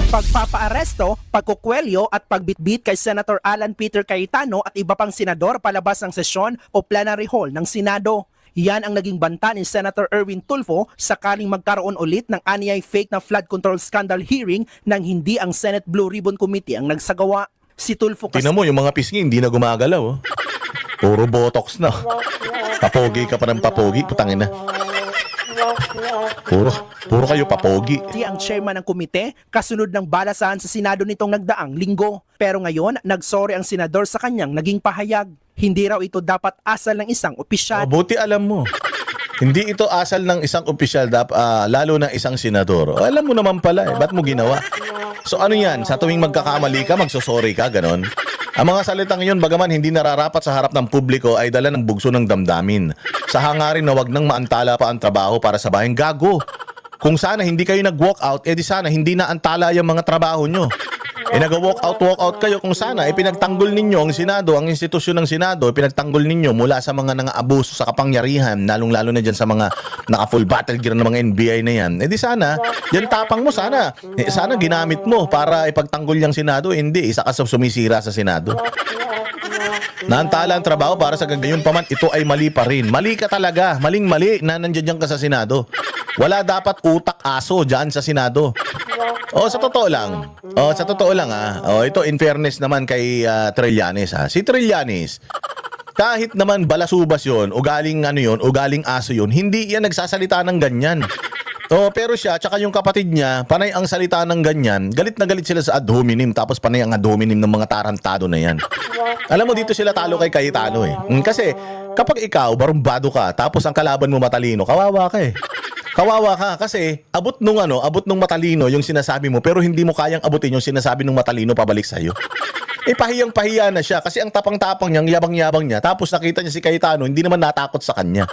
Pagpapaaresto, pagkukwelyo at pagbitbit kay Senator Alan Peter Cayetano at iba pang senador palabas ng sesyon o plenary hall ng Senado. Yan ang naging banta ni Senator Erwin Tulfo sakaling magkaroon ulit ng anyay fake na flood control scandal hearing nang hindi ang Senate Blue Ribbon Committee ang nagsagawa. Si Tulfo kasi... Tingnan mo, yung mga pisngi hindi na gumagalaw. Puro botox na. Papogi ka pa ng papogi, putangin na. Puro kayo papogi. Ang chairman ng komite, kasunod ng balasahan sa Senado nitong nagdaang linggo. Pero ngayon, nagsorry ang senador sa kanyang naging pahayag. Hindi raw ito dapat asal ng isang opisyal. Buti alam mo. Hindi ito asal ng isang opisyal, lalo ng isang senador. Alam mo naman pala ba't mo ginawa? So ano yan? Sa tuwing magkakamali ka, magsosorry ka, ganon? Ang mga salitang yun, bagaman hindi nararapat sa harap ng publiko, ay dala ng bugso ng damdamin. Sa hangarin na wag nang maantala pa ang trabaho para sa bayan, gago. Kung sana hindi kayo nag-walk out, di sana hindi na antala yung mga trabaho nyo. Nag-walk out kayo kung sana pinagtanggol ninyo ang Senado, ang institusyon ng Senado, pinagtanggol ninyo mula sa mga nang-aabuso sa kapangyarihan, lalong-lalo na dyan sa mga naka-full battle gear ng mga NBI na yan. Di sana, yan tapang mo sana ginamit mo para ipagtanggol yung Senado, hindi, isa ka sa sumisira sa Senado. Naantala ang trabaho para sa gagayon pa man, ito ay mali pa rin. Mali ka talaga, maling-mali na nandiyan ka sa Senado. Wala dapat utak aso dyan sa Senado. Sa totoo lang. Ito in fairness naman kay Trillanes ha. Si Trillanes, kahit naman balasubas yon, ugaling aso yon, hindi yan nagsasalita ng ganyan. Pero siya, tsaka yung kapatid niya, panay ang salita ng ganyan, galit na galit sila sa ad hominem, tapos panay ang ad hominem ng mga tarantado na yan. Alam mo, dito sila talo kay Cayetano eh. Kasi, kapag ikaw, barumbado ka, tapos ang kalaban mo matalino, kawawa ka eh. Kawawa ka kasi abot nung matalino yung sinasabi mo pero hindi mo kayang abutin yung sinasabi nung matalino pabalik sa'yo. Pahiyang-pahiya na siya kasi ang tapang-tapang niyang yabang-yabang niya tapos nakita niya si Cayetano hindi naman natakot sa kanya.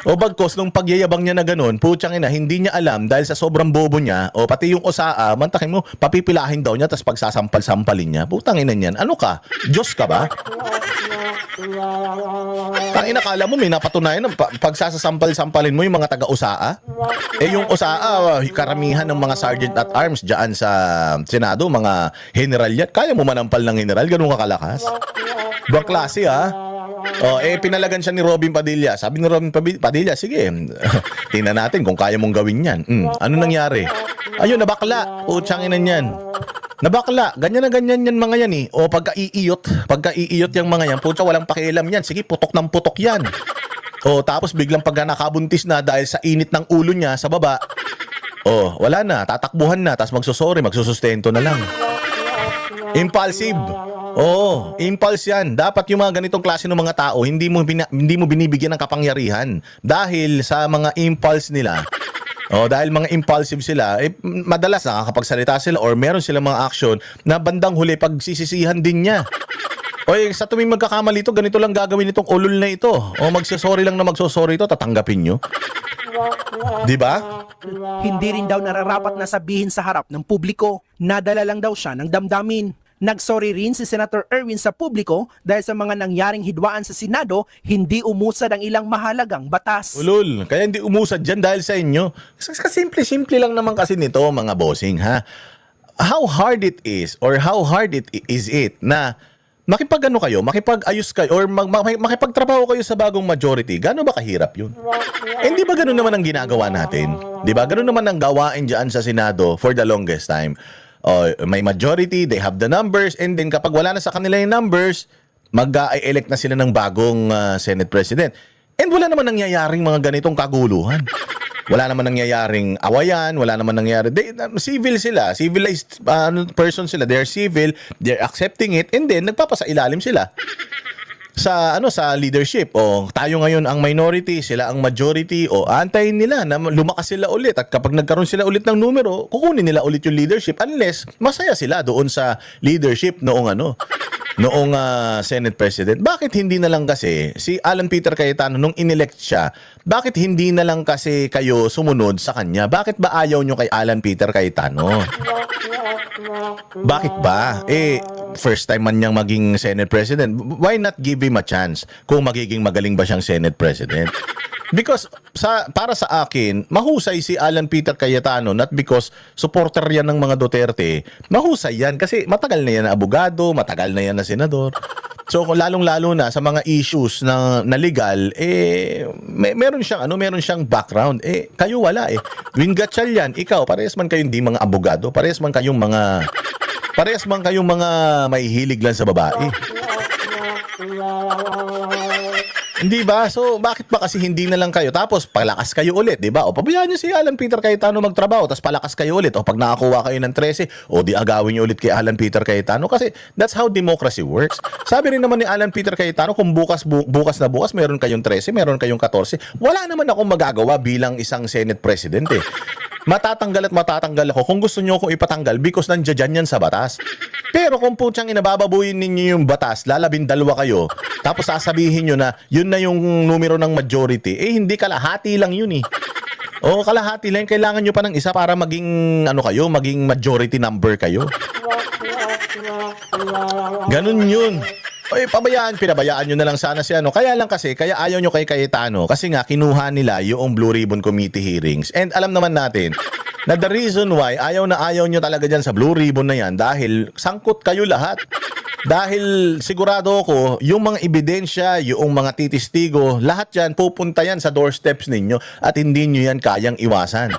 Bagkos nung pagyayabang niya na ganun, putyang ina, hindi niya alam dahil sa sobrang bobo niya pati yung osaa, mantakin mo, papipilahin daw niya tapos pagsasampal-sampalin niya. Putang ina niyan. Ano ka? Diyos ka ba? Tangina, kala mo may napatunayan ng pagsasampal-sampalin mo yung mga taga-usaa? Yung usaa, karamihan ng mga sergeant at arms dyan sa Senado, mga general yan. Kaya mo manampal ng general? Ganun ka kalakas? Ibang klase ha? Pinalagan siya ni Robin Padilla. Sabi ni Robin Padilla, sige, tingnan natin kung kaya mong gawin yan. Ano nangyari? Ayun, nabakla. Tsangin yan. Nabakla. Ganyan na ganyan yan mga yan eh. Pagka-iiyot yung mga yan, putya, walang pakialam yan. Sige, putok ng putok yan. Tapos biglang pagka nakabuntis na dahil sa init ng ulo niya sa baba, wala na, tatakbuhan na, tapos magsusustento na lang. Impulsive. Impulse yan. Dapat yung mga ganitong klase ng mga tao, hindi mo binibigyan ng kapangyarihan dahil sa mga impulse nila. Dahil mga impulsive sila, madalas nakakapagsalita sila or meron silang mga action na bandang huli pagsisisihan din niya. Sa tuwing magkakamali ito, ganito lang gagawin itong ulol na ito. Magsasorry lang na magsasorry ito, tatanggapin nyo. Di ba? Hindi rin daw nararapat na sabihin sa harap ng publiko. Nadala lang daw siya ng damdamin. Nagsorry rin si Senator Erwin sa publiko dahil sa mga nangyaring hidwaan sa Senado, hindi umusad ang ilang mahalagang batas. Ulol, kaya hindi umusad dyan dahil sa inyo. Simple lang naman kasi nito mga bossing ha. How hard it is na makipag-ayos kayo or makipagtrabaho kayo sa bagong majority, gaano ba kahirap yun? Hindi ba ganun naman ang ginagawa natin? Di ba? Ganun naman ang gawain dyan sa Senado for the longest time. may majority, they have the numbers, and then kapag wala na sa kanila yung numbers, mag-elect na sila ng bagong Senate President. And wala naman nangyayaring mga ganitong kaguluhan. Wala naman nangyayaring awayan, wala naman nangyayari. Civil sila, civilized person sila, they're civil, they're accepting it, and then nagpapasailalim sila sa leadership. O tayo ngayon ang minority, sila ang majority, o antayin nila na lumakas sila ulit, at kapag nagkaroon sila ulit ng numero, kukunin nila ulit yung leadership unless masaya sila doon sa leadership noong Senate President. Bakit hindi na lang kasi si Alan Peter Cayetano nung inelect siya, bakit hindi na lang kasi kayo sumunod sa kanya? Bakit ba ayaw nyo kay Alan Peter Cayetano? Bakit ba? First time man niyang maging Senate President. Why not give him a chance kung magiging magaling ba siyang Senate President? Because para sa akin, mahusay si Alan Peter Cayetano, not because supporter yan ng mga Duterte. Mahusay yan kasi matagal na yan na abogado, matagal na yan na senador. So kung lalong-lalo na sa mga issues na legal, meron siyang background. Kayo wala . Win Gatchalian, ikaw, parehas man kayong di mga abogado, parehas man kayong mga may hilig lang sa babae. Hindi ba? So, bakit ba kasi hindi na lang kayo? Tapos, palakas kayo ulit, di ba? O, pabayaan nyo si Alan Peter Cayetano magtrabaho, tapos palakas kayo ulit. O, pag nakakuha kayo ng 13, o di agawin nyo ulit kay Alan Peter Cayetano. Kasi, that's how democracy works. Sabi rin naman ni Alan Peter Cayetano, kung bukas meron kayong 13, meron kayong 14, wala naman akong magagawa bilang isang Senate President . Matatanggal ako kung gusto nyo akong ipatanggal because nandiyan yan sa batas. Pero kung putyang inabababuyin ninyo yung batas, lalabindalwa kayo, tapos sasabihin nyo na yun na yung numero ng majority, hindi, kalahati lang yun . O kalahati lang, kailangan nyo pa ng isa para maging maging majority number kayo. Ganun yun. Pinabayaan nyo na lang sana si Kaya ayaw nyo kay Cayetano kasi nga kinuha nila yung Blue Ribbon Committee hearings. And alam naman natin na the reason why ayaw nyo talaga dyan sa Blue Ribbon na yan dahil sangkot kayo lahat. Dahil sigurado ako, yung mga ebidensya, yung mga titistigo, lahat yan pupunta yan sa doorsteps ninyo at hindi nyo yan kayang iwasan.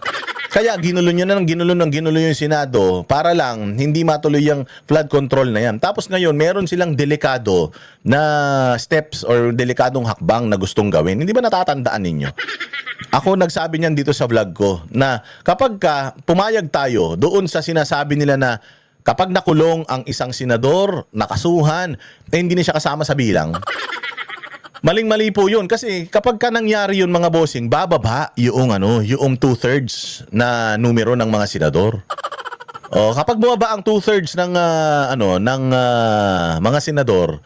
Kaya ginulo yung Senado para lang hindi matuloy yung flood control na yan. Tapos ngayon, meron silang delikado na steps or delikadong hakbang na gustong gawin. Hindi ba natatandaan ninyo? Ako nagsabi niyan dito sa vlog ko na kapag pumayag tayo doon sa sinasabi nila na kapag nakulong ang isang senador, nakasuhan, hindi na siya kasama sa bilang. Maling-mali po yun. Kasi kapag nangyari yun mga bossing, bababa yung 2/3 na numero ng mga senador. O, kapag bumaba ang 2/3 ng mga senador,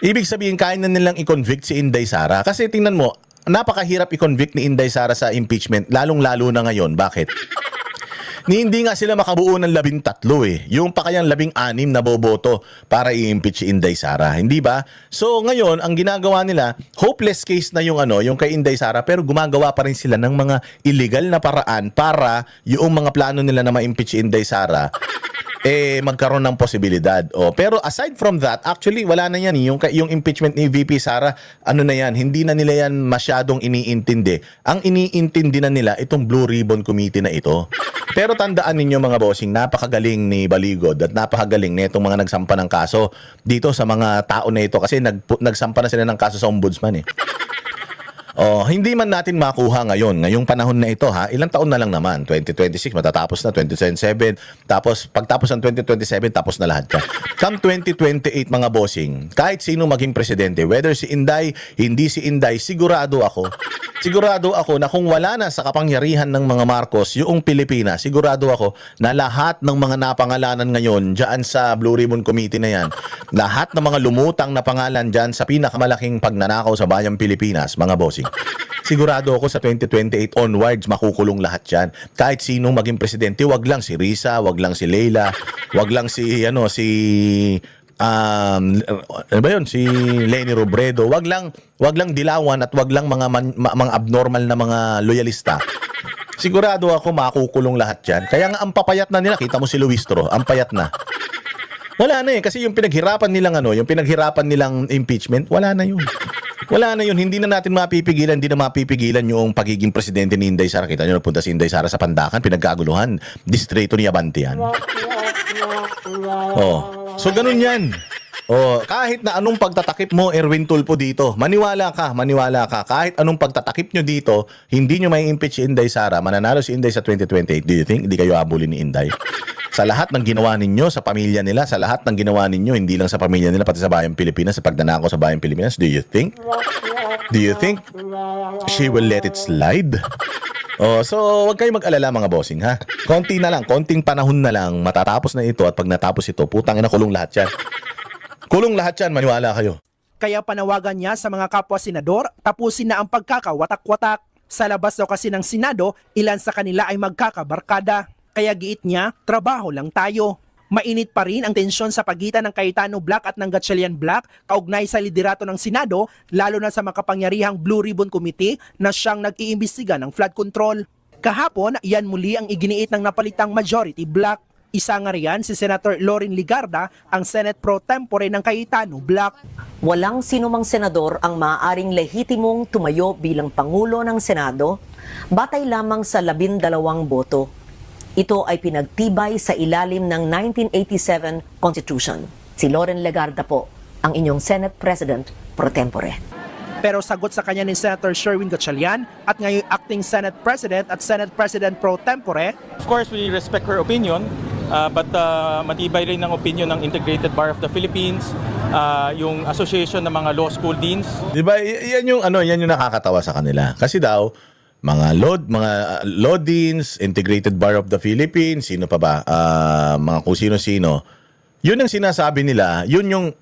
ibig sabihin kaya na nilang i-convict si Inday Sara. Kasi tingnan mo, napakahirap i-convict ni Inday Sara sa impeachment, lalong-lalo na ngayon. Bakit? Hindi nga sila makabuo ng 13 . Yung pa kayang 16 na boboto para i-impeach si Inday Sara. Hindi ba? So ngayon, ang ginagawa nila, hopeless case na yung kay Inday Sara, pero gumagawa pa rin sila ng mga illegal na paraan para yung mga plano nila na ma-impeach si Inday Sara magkaroon ng posibilidad. Pero aside from that, actually wala na yan. Yung impeachment ni VP Sara, na yan, hindi na nila yan masyadong iniintindi. Ang iniintindi na nila itong Blue Ribbon Committee na ito. Pero tandaan ninyo mga bossing, napakagaling ni Baligod at napakagaling nitong mga nagsampa ng kaso dito sa mga tao na ito kasi nagsampa na sila ng kaso sa ombudsman . Hindi man natin makuha ngayong panahon na ito ilang taon na lang naman, 2026 matatapos na, 2027 tapos pagtapos ng 2027 tapos na lahat yan. Come 2028 mga bossing, kahit sino maging presidente, whether si Inday, hindi si Inday, sigurado ako na kung wala na sa kapangyarihan ng mga Marcos yung Pilipinas, sigurado ako na lahat ng mga napangalanan ngayon dyan sa Blue Ribbon Committee na yan, lahat ng mga lumutang na pangalan dyan sa pinakamalaking pagnanakaw sa bayang Pilipinas mga bossing, sigurado ako sa 2028 onwards makukulong lahat yan. Kahit sinong maging presidente, wag lang si Risa, wag lang si Leila, wag lang si si Leni Robredo, wag lang Dilawan at wag lang mga abnormal na mga loyalista. Sigurado ako makukulong lahat yan. Kaya nga ang papayat na nila, kita mo si Luistro, ang payat na. Wala na kasi yung pinaghirapan nilang impeachment, wala na yun. Hindi na natin mapipigilan, yung pagiging presidente ni Inday Sara. Kita nyo, napunta si Inday Sara sa Pandakan, pinagkaguluhan, distrito ni Abante yan. Oh, so ganun yan. Oh, kahit na anong pagtatakip mo, Erwin Tulfo dito, maniwala ka. Kahit anong pagtatakip nyo dito, hindi nyo may impeach si Inday Sara, mananalo si Inday sa 2028. Do you think hindi kayo habulin ni Inday? Sa lahat ng ginawa ninyo, sa pamilya nila, sa lahat ng ginawa ninyo, hindi lang sa pamilya nila, pati sa bayang Pilipinas, sa pagnanakaw sa bayang Pilipinas, do you think she will let it slide? Oh, so wag kayong mag-alala mga bossing, ha? Konting panahon na lang, matatapos na ito, at pag natapos ito, putang ina, kulong lahat yan. Kulong lahat yan, maniwala kayo. Kaya panawagan niya sa mga kapwa senador, tapusin na ang pagkakawatak-watak. Sa labas daw kasi ng Senado, ilan sa kanila ay magkakabarkada. Kaya giit niya, trabaho lang tayo. Mainit pa rin ang tensyon sa pagitan ng Cayetano Black at ng Gatchalian Black kaugnay sa liderato ng Senado, lalo na sa makapangyarihang Blue Ribbon Committee na siyang nag-iimbestiga ng flood control. Kahapon, yan muli ang iginiit ng napalitang majority Black. Isa nga riyan si Senator Loren Ligarda, ang Senate Pro Tempore ng Cayetano Black. Walang sinumang senador ang maaaring lehitimong tumayo bilang Pangulo ng Senado batay lamang sa 12 boto. Ito ay pinagtibay sa ilalim ng 1987 Constitution. Si Loren Ligarda po, ang inyong Senate President Pro Tempore. Pero sagot sa kanya ni Senator Sherwin Gatchalian at ngayong acting Senate President at Senate President Pro Tempore, Of course, we respect her opinion, but matibay rin ang opinion ng Integrated Bar of the Philippines, yung Association ng mga Law School Deans. Di ba? Yan yung nakakatawa sa kanila. Kasi daw mga law deans, Integrated Bar of the Philippines, sino pa ba? Mga kung sino-sino. Yun ang sinasabi nila, yun yung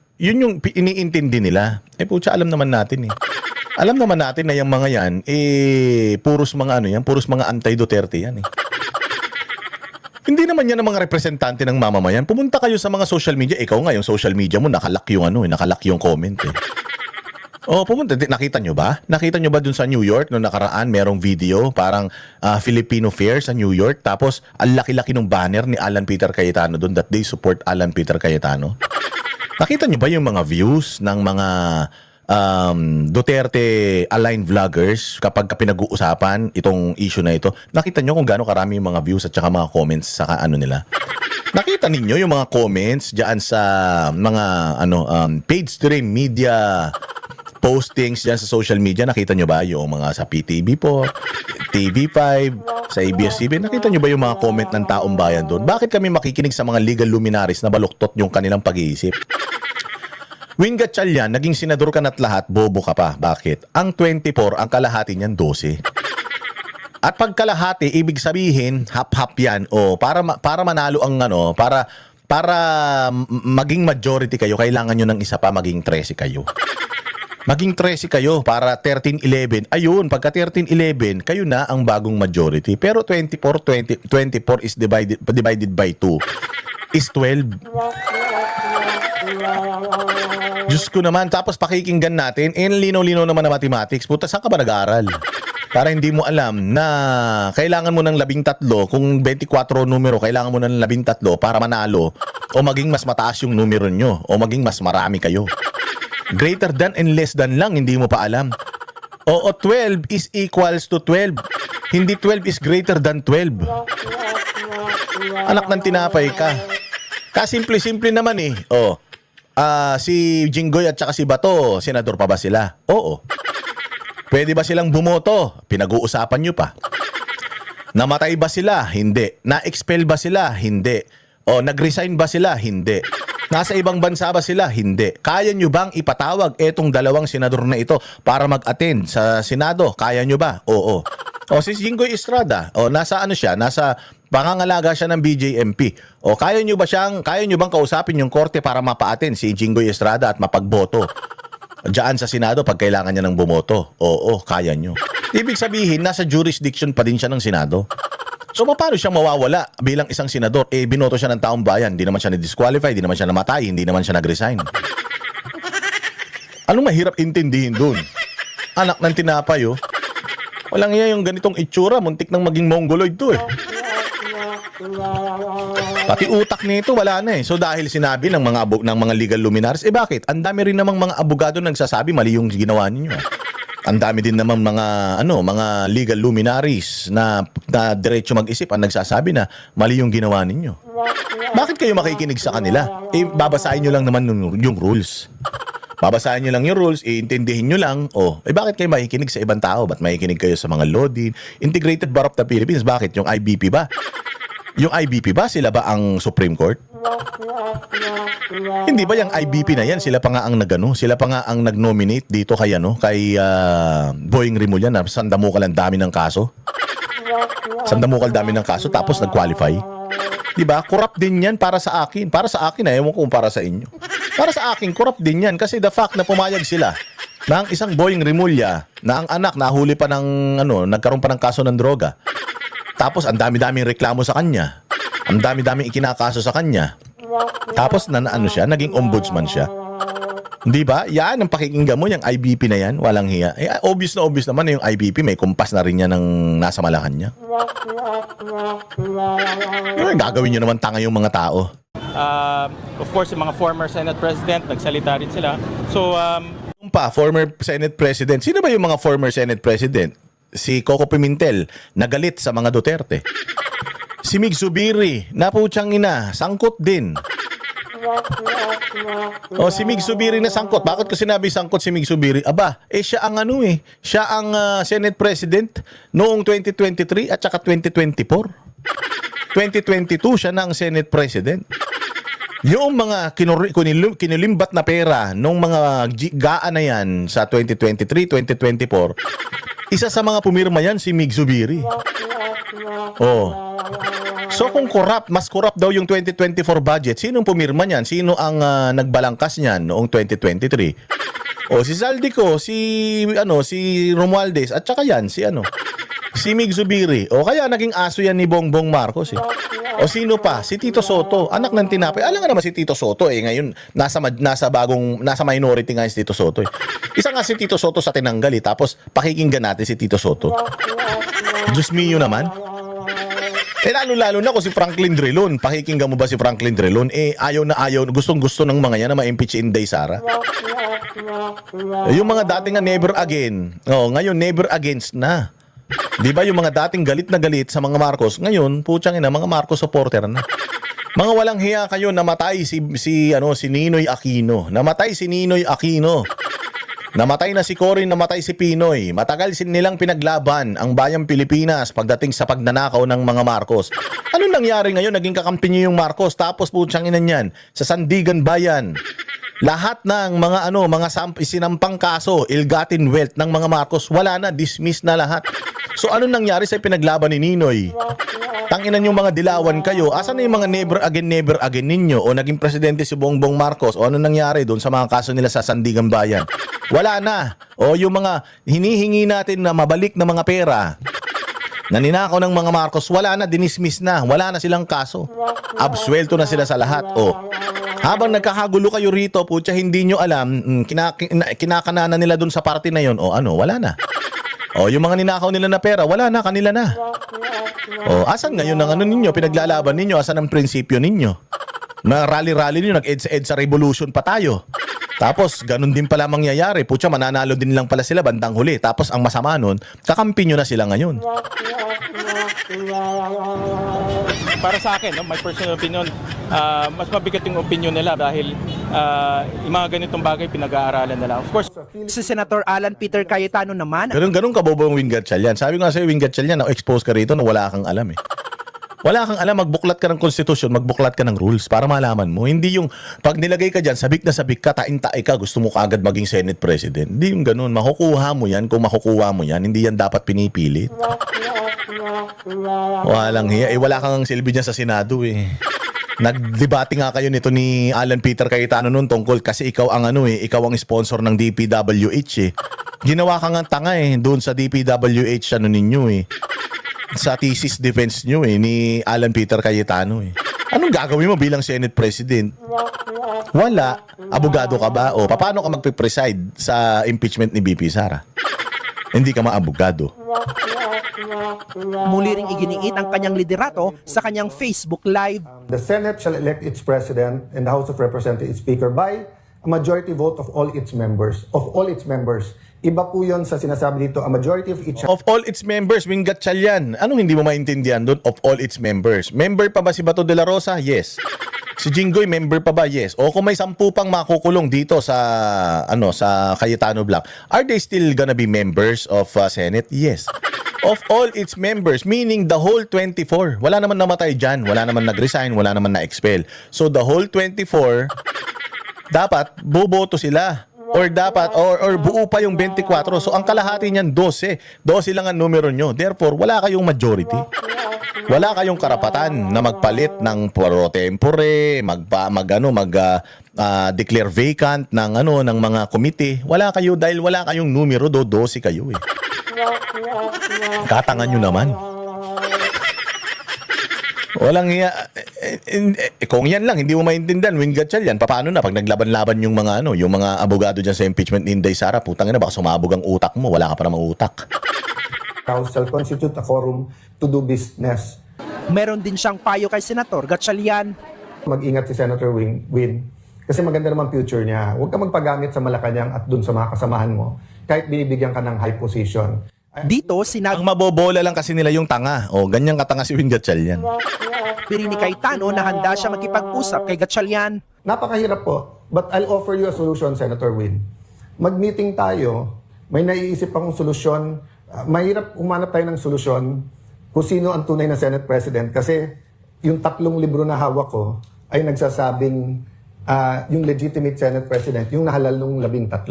iniintindi nila. Putya, alam naman natin eh. Alam naman natin na yung mga yan, puros mga anti-Duterte yan eh. Hindi naman yan ang mga representante ng mamamayan. Pumunta kayo sa mga social media. Ikaw nga, yung social media mo, nakalock yung comment eh. Oh, pumunta. Nakita nyo ba? Nakita nyo ba dun sa New York noong nakaraan, merong video, parang Filipino Fair sa New York, tapos ang laki-laki ng banner ni Alan Peter Cayetano dun that they support Alan Peter Cayetano? Nakita nyo ba yung mga views ng mga Duterte-aligned vloggers kapag pinag-uusapan itong issue na ito? Nakita nyo kung gaano karami yung mga views at saka mga comments sa ano nila? Nakita ninyo yung mga comments dyan sa mga page stream media postings dyan sa social media? Nakita nyo ba yung mga sa PTV po, TV5, sa ABS-CBN? Nakita nyo ba yung mga comment ng taong bayan doon? Bakit kami makikinig sa mga legal luminaries na baluktot yung kanilang pag-iisip? Wing Gatchalian, naging senador ka na't lahat, bobo ka pa. Bakit? Ang 24, ang kalahati niyan 12. At pag kalahati, ibig sabihin, hap-hap yan. O, para manalo ang para maging majority kayo, kailangan nyo ng isa pa, maging 13 kayo. Maging 13 kayo para 13-11. Ayun, pagka 13-11, kayo na ang bagong majority. Pero 24 is divided by 2 is 12. Diyos ko naman, tapos pakikinggan natin, linaw-linaw naman na mathematics. Puta, saan ka ba nag-aaral? Para hindi mo alam na kailangan mo ng 13, kung 24 numero, kailangan mo ng 13 para manalo o maging mas mataas yung numero nyo o maging mas marami kayo. Greater than and less than lang, hindi mo pa alam. Oo, 12 is equals to 12. Hindi 12 is greater than 12. Anak ng tinapay ka. Kasimple-simple naman eh. Si Jinggoy at saka si Bato, senador pa ba sila? Oo. Pwede ba silang bumoto? Pinag-uusapan nyo pa. Namatay ba sila? Hindi. Na-expel ba sila? Hindi. O nag-resign ba sila? Hindi. Nasa ibang bansa ba sila? Hindi. Kaya nyo bang ipatawag etong dalawang senador na ito para mag-attend sa Senado? Kaya nyo ba? Oo. O si Jinggoy Estrada, nasa siya? Nasa pangangalaga siya ng BJMP. O kaya nyo bang kausapin yung korte para mapa-attend si Jinggoy Estrada at mapagboto diyan sa Senado pag kailangan niya ng bumoto? Oo, kaya nyo. Ibig sabihin, nasa jurisdiction pa din siya ng Senado. So, paano siya mawawala bilang isang senador? Binoto siya ng taong bayan. Hindi naman siya na-disqualify, hindi naman siya namatay, hindi naman siya nag-resign. Anong mahirap intindihin dun? Anak ng tinapay, oh. Walang iya yung ganitong itsura. Muntik nang maging mongoloid to, eh. Pati utak nito wala na eh. So dahil sinabi ng mga legal luminaries, bakit? Ang dami rin namang mga abogado nagsasabi mali yung ginawa ninyo. Ang dami din naman mga legal luminaries na diretso mag-isip ang nagsasabi na mali yung ginawa ninyo. Bakit kayo makikinig sa kanila? Babasahin nyo lang naman yung rules. Babasahin nyo lang yung rules, iintindihin nyo lang, bakit kayo makikinig sa ibang tao? Ba't makikinig kayo sa mga LODIN? Integrated Bar of the Philippines, bakit? Yung IBP ba? Yung IBP ba? Sila ba ang Supreme Court? Hindi ba yung IBP na yan? Sila pa nga ang sila pa nga ang nag-nominate dito kay Boying Rimulyan na sandamukal ang dami ng kaso. Sandamukal dami ng kaso tapos nag-qualify. Diba? Corrupt din yan para sa akin. Para sa akin, ewan ko kung para sa inyo. Para sa akin, corrupt din yan. Kasi the fact na pumayag sila na ang isang Boying Rimulya na ang anak nahuli pa ng, nagkaroon pa ng kaso ng droga. Tapos, ang dami-daming reklamo sa kanya. Ang dami-daming ikinakaso sa kanya. Tapos, naging ombudsman siya. Di ba? Yan ang pakikinggan mo, yung IBP na yan. Walang hiya. Obvious na obvious naman na yung IBP. May kumpas na rin yan ng nasa Malacanang. Gagawin nyo naman tanga yung mga tao. Of course, yung mga former Senate President, nagsalita rin sila. So, former Senate President. Sino ba yung mga former Senate President? Si Coco Pimentel, nagalit sa mga Duterte. Si Mig Zubiri, naputsang ina, sangkot din. Si Mig Zubiri na sangkot. Bakit ko sinabi sangkot si Mig Zubiri? Siya ang siya ang Senate President noong 2023 at saka 2024. 2022 siya na ang Senate President. Yung mga kinilimbat na pera nung mga gaan na yan sa 2023, 2024, isa sa mga pumirma yan si Mig Zubiri. So kung mas corrupt daw yung 2024 budget, sinong pumirma niyan? Sino ang nagbalangkas niyan noong 2023? Si Zaldico, si Romualdez, at saka yan, si Mig Zubiri. Kaya naging aso yan ni Bongbong Marcos eh. Sino pa? Si Tito Soto, anak ng tinapay. Alam nga naman si Tito Soto ngayon nasa minority nga si Tito Soto eh. Isa nga si Tito Soto sa tinanggal eh. Tapos pakikinggan natin si Tito Soto. Diyos mio naman. Lalo-lalo na ko si Franklin Drilon. Pakikinggan mo ba si Franklin Drilon? Ayaw, gustong-gusto ng mga yan na ma-impeach si Inday Sara. Yung mga dating nga never again. Ngayon never against na. Di ba yung mga dating galit na galit sa mga Marcos, ngayon, putsang ina, mga Marcos supporter na. Mga walang hiya kayo, namatay si Ninoy Aquino. Namatay si Ninoy Aquino. Namatay na si Corin, namatay si Pinoy. Matagal nilang pinaglaban ang bayang Pilipinas pagdating sa pagnanakaw ng mga Marcos. Anong nangyari ngayon? Naging kakampi niyo yung Marcos, tapos putsang ina niyan, sa Sandigan Bayan. Lahat ng mga sinampang kaso, ill-gotten wealth ng mga Marcos, wala na, dismiss na lahat. So anong nangyari sa pinaglaban ni Ninoy? Tanginan yung mga dilawan kayo. Asan na yung mga never again ninyo? O naging presidente si Bongbong Marcos? O ano nangyari doon sa mga kaso nila sa Sandigan Bayan? Wala na. O yung mga hinihingi natin na mabalik na mga pera na ninakaw ng mga Marcos, wala na, dinismiss na. Wala na silang kaso. Absuelto na sila sa lahat. Habang nagkakagulo kayo rito, putya, hindi nyo alam, kinakananan nila doon sa party na yon, wala na. Yung mga ninakaw nila na pera, wala na, kanila na. Asan ngayon ang ninyo, pinaglalaban ninyo, asan ang prinsipyo ninyo? Na rally-rally ninyo, nag-EDSA revolution pa tayo. Tapos, ganun din pala mangyayari. Putya, mananalo din lang pala sila bandang huli. Tapos, ang masama nun, kakampi nyo na sila ngayon. para sa akin, my personal opinion, mas mabigat yung opinion nila dahil yung mga ganitong bagay pinag-aaralan nila. Of course, Si Senator Alan Peter Cayetano naman, Ganun kabobo ang Wing Gatchalian. Sabi ko nga sa'yo, Wing Gatchalian, na-expose ka rito na wala kang alam eh. Wala kang alam, magbuklat ka ng konstitusyon, magbuklat ka ng rules para malaman mo. Hindi yung pag nilagay ka dyan, sabik na sabik ka, taing-tae ka, gusto mo kaagad maging Senate President. Hindi yung ganun. Makukuha mo yan. Kung makukuha mo yan, hindi yan dapat pinipilit. Walang hiya. Wala kang silbi dyan sa Senado eh. Nagdebate nga kayo nito ni Alan Peter Cayetano noon tungkol kasi ikaw ang ikaw ang sponsor ng DPWH eh. Ginawa ka nga tanga eh doon sa DPWH ninyo eh. Sa thesis defense nyo ni Alan Peter Cayetano eh. Anong gagawin mo bilang Senate President? Wala. Abogado ka ba? O paano ka magpe-preside sa impeachment ni BP Sara? Hindi ka maabogado. muli ring iginiit ang kanyang liderato sa kanyang Facebook Live. The Senate shall elect its president and the House of Representatives its speaker by a majority vote of all its members. Of all its members. Iba po yun sa sinasabi dito, a majority of each Of all its members, Wing Gatchalian. Anong hindi mo maintindihan doon? Of all its members. Member pa ba si Bato de la Rosa? Yes. Si Jinggoy, member pa ba? Yes. O kung may 10 pang makukulong dito sa sa Cayetano Black, are they still gonna be members of Senate? Yes. Of all its members, meaning the whole 24. Wala naman namatay dyan. Wala naman nag-resign. Wala naman na-expel. So the whole 24, dapat boboto sila. Or dapat, or buo pa yung 24. So ang kalahati niyan 12. 12 lang ang numero nyo. Therefore, wala kayong majority. Wala kayong karapatan na magpalit ng pro tempore, declare vacant ng mga committee. Wala kayo dahil wala kayong numero, 12 kayo eh. Katangan nyo naman. Walang hiya. Kung yan lang, hindi mo maintindihan, Wing Gatchalian, paano na pag naglaban-laban yung mga yung mga abogado dyan sa impeachment ni Inday Sara, putang ina, baka sumabog ang utak mo, wala ka pa namang utak. council constitute a quorum to do business. Meron din siyang payo kay Senator Gatchalian. Mag-ingat si Senator Win kasi maganda naman future niya. Huwag ka magpagamit sa Malacanang at dun sa mga kasamahan mo kahit binibigyan ka ng high position. Dito, sinabi Ang mabobola lang kasi nila yung tanga. O, ganyan katanga si Wing Gatchalian. ni Cayetano na handa siya makipag-usap kay Gatchalian. Napakahirap po, but I'll offer you a solution, Senator Win. Mag-meeting tayo, may naiisip akong solusyon. Mahirap umanap tayo ng solusyon kung sino ang tunay na Senate President kasi yung 3 libro na hawak ko ay nagsasabing yung legitimate Senate President, yung nahalal nung 13.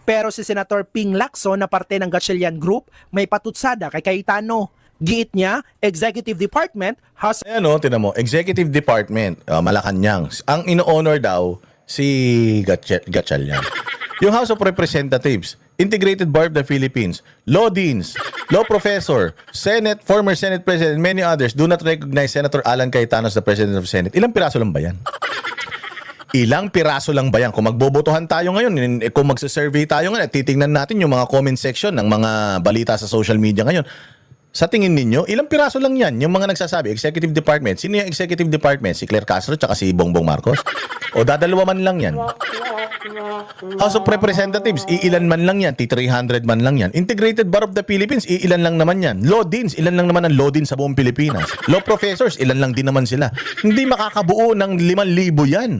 Pero si Senator Ping Lacson na parte ng Gatchalian Group may patutsada kay Cayetano. Giit niya, Executive Department has... Ayan o, tinan mo, Executive Department, Malacanang. Ang ino-honor daw si Gatchalian. Yung House of Representatives, Integrated Bar of the Philippines, Law Deans, Law Professor, Senate, former Senate President, and many others do not recognize Senator Alan Cayetano as the President of the Senate. Ilang piraso lang ba yan? Ilang piraso lang ba yan? Kung magbobotohan tayo ngayon, kung magsasurvey tayo ngayon, titingnan natin yung mga comment section ng mga balita sa social media ngayon. Sa tingin ninyo, ilang piraso lang yan? Yung mga nagsasabi, Executive Department. Sino yung Executive Department? Si Claire Castro tsaka si Bongbong Marcos? O dadalawa man lang yan? House of Representatives, iilan man lang yan? 300 man lang yan? Integrated Bar of the Philippines, iilan lang naman yan? Law Deans, ilan lang naman ang Law Deans sa buong Pilipinas? Law Professors, ilan lang din naman sila? Hindi makakabuo ng 5,000 yan.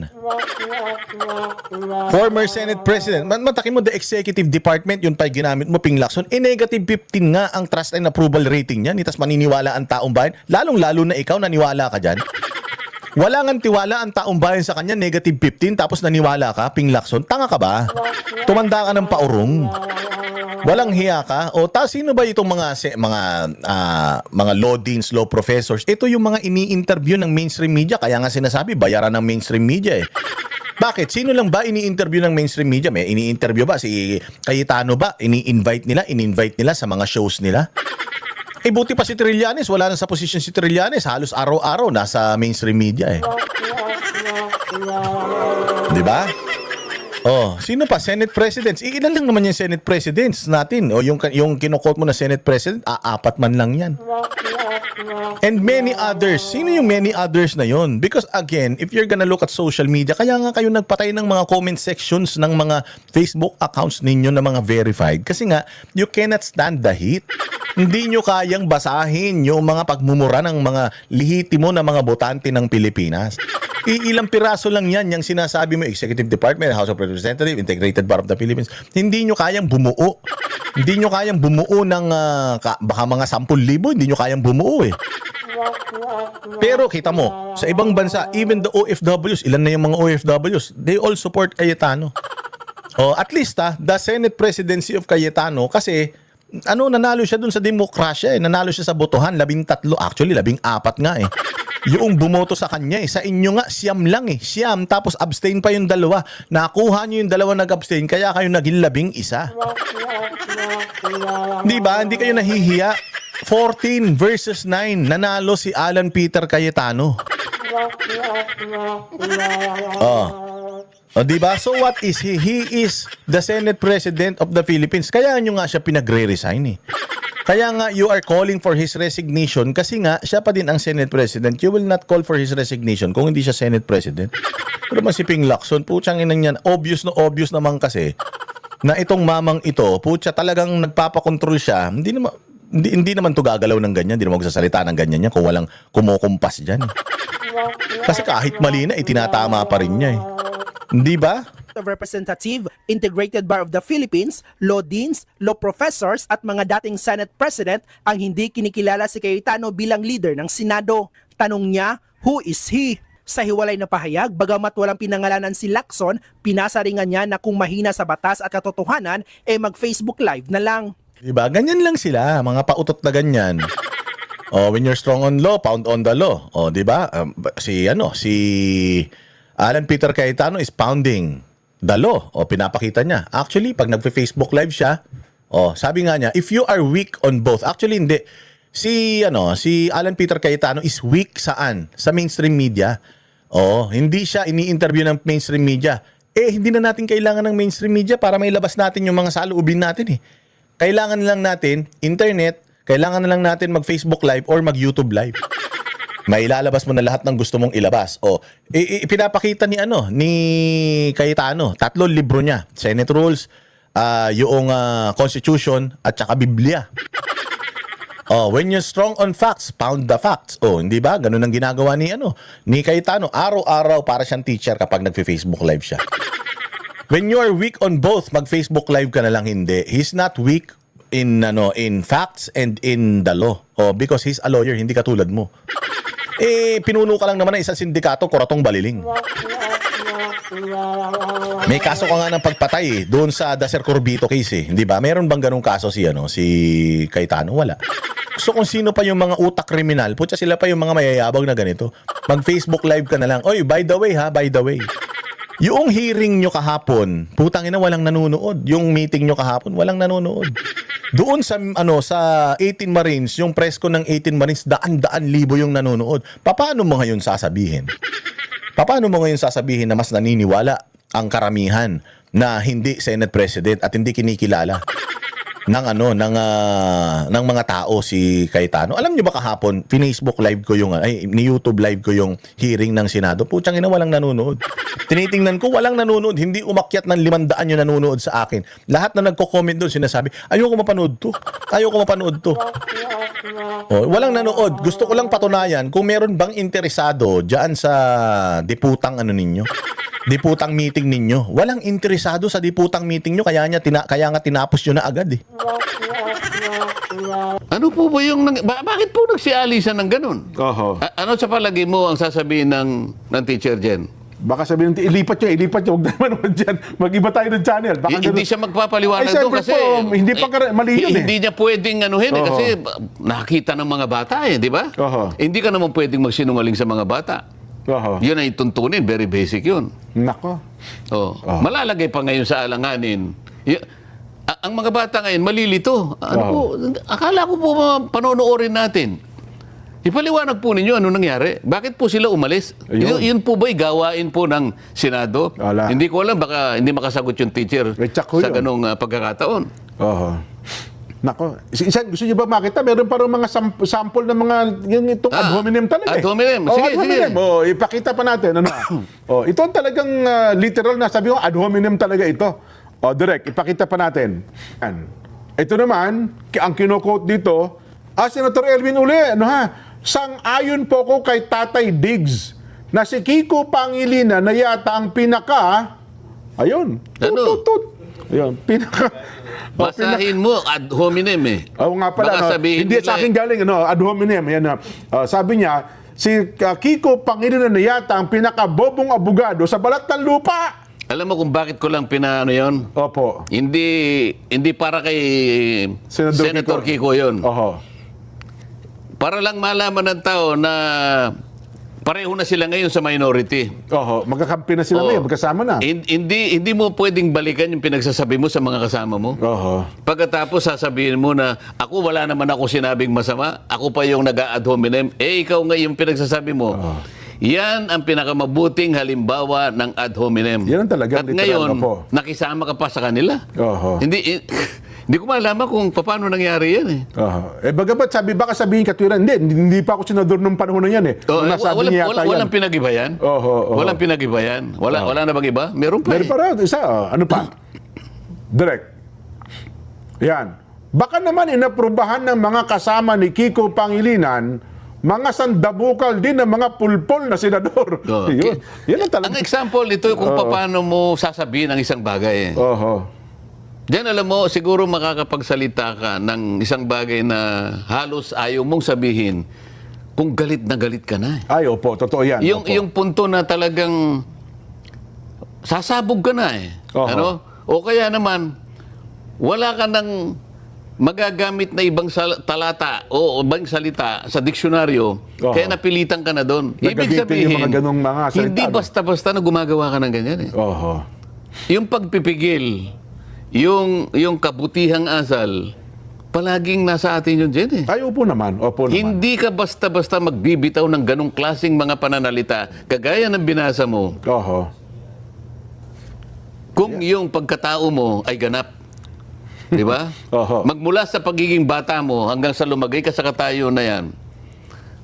Former Senate President, matakin mo the Executive Department, yun pa ginamit mo, Ping Lacson, negative 15 nga ang trust and approval rating niya, itas maniniwala ang taong bayan, lalong-lalo na ikaw, naniwala ka dyan. Wala nga tiwala ang taong bayan sa kanya, negative 15, tapos naniwala ka, Ping Lacson, tanga ka ba? Tumanda ka ng paurong. Walang hiya ka? O sino ba itong mga law deans, law professors? Ito yung mga ini-interview ng mainstream media, kaya nga sinasabi, bayaran ng mainstream media eh. Bakit? Sino lang ba ini-interview ng mainstream media? May ini-interview ba? Si Cayetano ba? In-invite nila sa mga shows nila? Buti pa si Trillanes. Wala na sa posisyon si Trillanes. Halos araw-araw nasa mainstream media eh. Diba? Oh, sino pa? Senate Presidents. Ilan lang naman yung Senate Presidents natin. O yung kinukot mo na Senate President, 4 man lang yan. And many others. Sino yung many others na yon? Because again, if you're gonna look at social media, kaya nga kayo nagpatay ng mga comment sections ng mga Facebook accounts ninyo na mga verified. Kasi nga, you cannot stand the heat. Hindi nyo kayang basahin yung mga pagmumura ng mga lihitimo na mga botante ng Pilipinas. Ilang piraso lang yan, yung sinasabi mo, Executive Department, House of Representatives, Integrated Bar of the Philippines. Hindi nyo kayang bumuo. Hindi nyo kayang bumuo ng baka mga 10,000, hindi nyo kayang bumuo eh. Pero kita mo, sa ibang bansa, even the OFWs, ilan na yung mga OFWs, they all support Cayetano. At least the Senate Presidency of Cayetano, kasi nanalo siya dun sa demokrasya eh. Nanalo siya sa botohan, 13, actually 14 nga eh. Yung bumoto sa kanya eh. Sa inyo nga, siyam lang eh. Siyam, tapos abstain pa yung 2. Nakuha nyo yung 2 nag-abstain, kaya kayo naging 11. Di ba? Hindi kayo nahihiya. 14 versus 9, nanalo si Alan Peter Cayetano. Diba? So what is he? He is the Senate President of the Philippines. Kaya nyo nga siya pinagre-resign eh. Kaya nga you are calling for his resignation kasi nga siya pa din ang Senate President. You will not call for his resignation kung hindi siya Senate President. Pero naman si Ping Lacson, putyang inang yan, obvious naman kasi na itong mamang ito, putya talagang nagpapakontrol siya. Hindi naman to gagalaw ng ganyan, hindi naman magsasalita ng ganyan yan kung walang kumukumpas dyan. Kasi kahit mali na, itinatama pa rin niya eh. Hindi ba? of Representative, Integrated Bar of the Philippines, law deans, law professors at mga dating Senate President ang hindi kinikilala si Cayetano bilang leader ng Senado. Tanong niya, who is he? Sa hiwalay na pahayag, bagamat walang pinangalanan si Lacson, pinasaringan niya na kung mahina sa batas at katotohanan, mag-Facebook Live na lang. Diba? Ganyan lang sila, mga pautot na ganyan. When you're strong on law, pound on the law. Diba? Si Alan Peter Cayetano is pounding the law. Pinapakita niya. Actually, pag nagfe-Facebook Live siya, sabi nga niya, if you are weak on both, actually hindi. Si Alan Peter Cayetano is weak saan? Sa mainstream media. Hindi siya ini-interview ng mainstream media. Hindi na natin kailangan ng mainstream media para mailabas natin yung mga saloobin natin eh. Kailangan lang natin internet, kailangan na lang natin mag-Facebook Live or mag-YouTube Live. Mailalabas mo na lahat ng gusto mong ilabas. Pinapakita ni Cayetano, 3 libro niya. Senate Rules, yung Constitution at saka Biblia. When you're strong on facts, pound the facts. Hindi ba? Ganun ang ginagawa ni Cayetano. Araw-araw para siyang teacher kapag nagfe-Facebook Live siya. When you are weak on both, mag-Facebook Live ka na lang hindi. He's not weak in facts and in the law. Because he's a lawyer, hindi katulad mo. Pinuno ka lang naman ng isang sindikato, Kuratong Baliling. May kaso ka nga ng pagpatay doon sa Dacer Corbito case hindi ba? Meron bang ganung kaso si Cayetano? Wala. So kung sino pa yung mga utak kriminal, putya sila pa yung mga mayayabang na ganito. Mag-Facebook Live ka na lang. Oy, by the way. Yung hearing nyo kahapon, putang ina walang nanonood. Yung meeting nyo kahapon, walang nanonood. Doon sa 18 Marines, yung presko ng 18 Marines, daan-daan libo yung nanonood. Paano mo ngayon sasabihin? Paano mo ngayon sasabihin na mas naniniwala ang karamihan na hindi Senate President at hindi kinikilala ng mga tao si Cayetano? Alam niyo ba kahapon, Facebook Live ko ni YouTube Live ko yung hearing ng Senado. Putsang ina, walang nanonood. Tinitingnan ko, walang nanonood. Hindi umakyat ng 500 yung nanonood sa akin. Lahat na nagko-comment doon, sinasabi, ayoko mapanood to. Walang nanood. Gusto ko lang patunayan kung meron bang interesado diyan sa diputang diputang meeting ninyo. Walang interesado sa diputang meeting nyo, kaya nga tinapos nyo na agad eh. Ano po ba bakit po nagsialisan ng ganun? Ano sa palagi mo ang sasabihin ng Teacher Jen? Baka sabihin, ilipat nyo, huwag na manood dyan. Mag-iba tayo ng channel. Baka hindi siya magpapaliwanag doon kasi hindi pa mali yun Hindi niya pwedeng kasi nakakita ng mga bata di ba? Hindi ka naman pwedeng magsinungaling sa mga bata. Yun ay tuntunin, very basic yun. Nako. Malalagay pa ngayon sa alanganin. Ang mga bata ngayon, malilito. Akala ko po panonoorin natin. Ipaliwanag po ninyo ano nangyari. Bakit po sila umalis? Yun po ba'y gawain po ng Senado? Hindi ko alam, baka hindi makasagot yung teacher sa ganong pagkakataon. Nako. Gusto niyo ba makita? Meron parang mga sample ng mga itong ad hominem talaga. Ad hominem. Sige. Ipakita pa natin. Ito talagang literal na sabi ko, ad hominem talaga ito. Direct, ipakita pa natin. Ito naman, ang kino-quote dito, Senator Erwin uli, sang-ayon po ko kay Tatay Diggs na si Kiko Pangilinan na yata ang pinaka, ayun, Basahin mo, ad hominem Oo nga pala, hindi sa akin galing, ad hominem. Sabi niya, si Kiko Pangilinan na yata ang pinaka-bobong abogado sa balat ng lupa. Alam mo kung bakit ko lang pinaano yon? Opo. Hindi para kay Senator Kiko yun. Para lang malaman ng tao na pareho na sila ngayon sa minority. Magkakampi na sila ngayon, magkasama na. Hindi mo pwedeng balikan yung pinagsasabi mo sa mga kasama mo. Pagkatapos sasabihin mo na ako wala naman ako sinabing masama, ako pa yung nag-ad hominem, ikaw nga yung pinagsasabi mo. Yan ang pinakamabuting halimbawa ng ad hominem. Yan ang talagang at ngayon, nakisama ka pa sa kanila. Hindi ko malaman kung paano nangyari yan eh. Bagamat baka sabihin katwiran, hindi pa ako senador nung panahon na yan eh. Nung nasabi niya yata yan. Walang pinag-iba yan? Walang pinag-iba yan? Wala na bang iba? Meron pa Meron pa raw, isa, ano pa? Direct. Yan. Baka naman inaprubahan ng mga kasama ni Kiko Pangilinan, mga sandabukal din ng mga pulpol na senador. Yan ang talaga. Ang example ito kung paano mo sasabihin ang isang bagay eh. Diyan alam mo, siguro makakapagsalita ka ng isang bagay na halos ayaw mong sabihin kung galit na galit ka na. Ay, opo, totoo yan. Yung punto na talagang sasabog ka na eh. Ano? O kaya naman, wala ka ng magagamit na ibang talata o ibang salita sa diksyonaryo, kaya napilitan ka na doon. Ibig sabihin, yung mga ganong mga salita, hindi basta-basta na gumagawa ka ng ganyan eh. Yung pagpipigil, yung kabutihang asal, palaging nasa atin yun dyan eh. Ay, opo naman. Opo naman. Hindi ka basta-basta magbibitaw ng ganong klaseng mga pananalita, kagaya ng binasa mo, kung yung pagkatao mo ay ganap. Di ba? Magmula sa pagiging bata mo hanggang sa lumagay ka sa katayo na yan,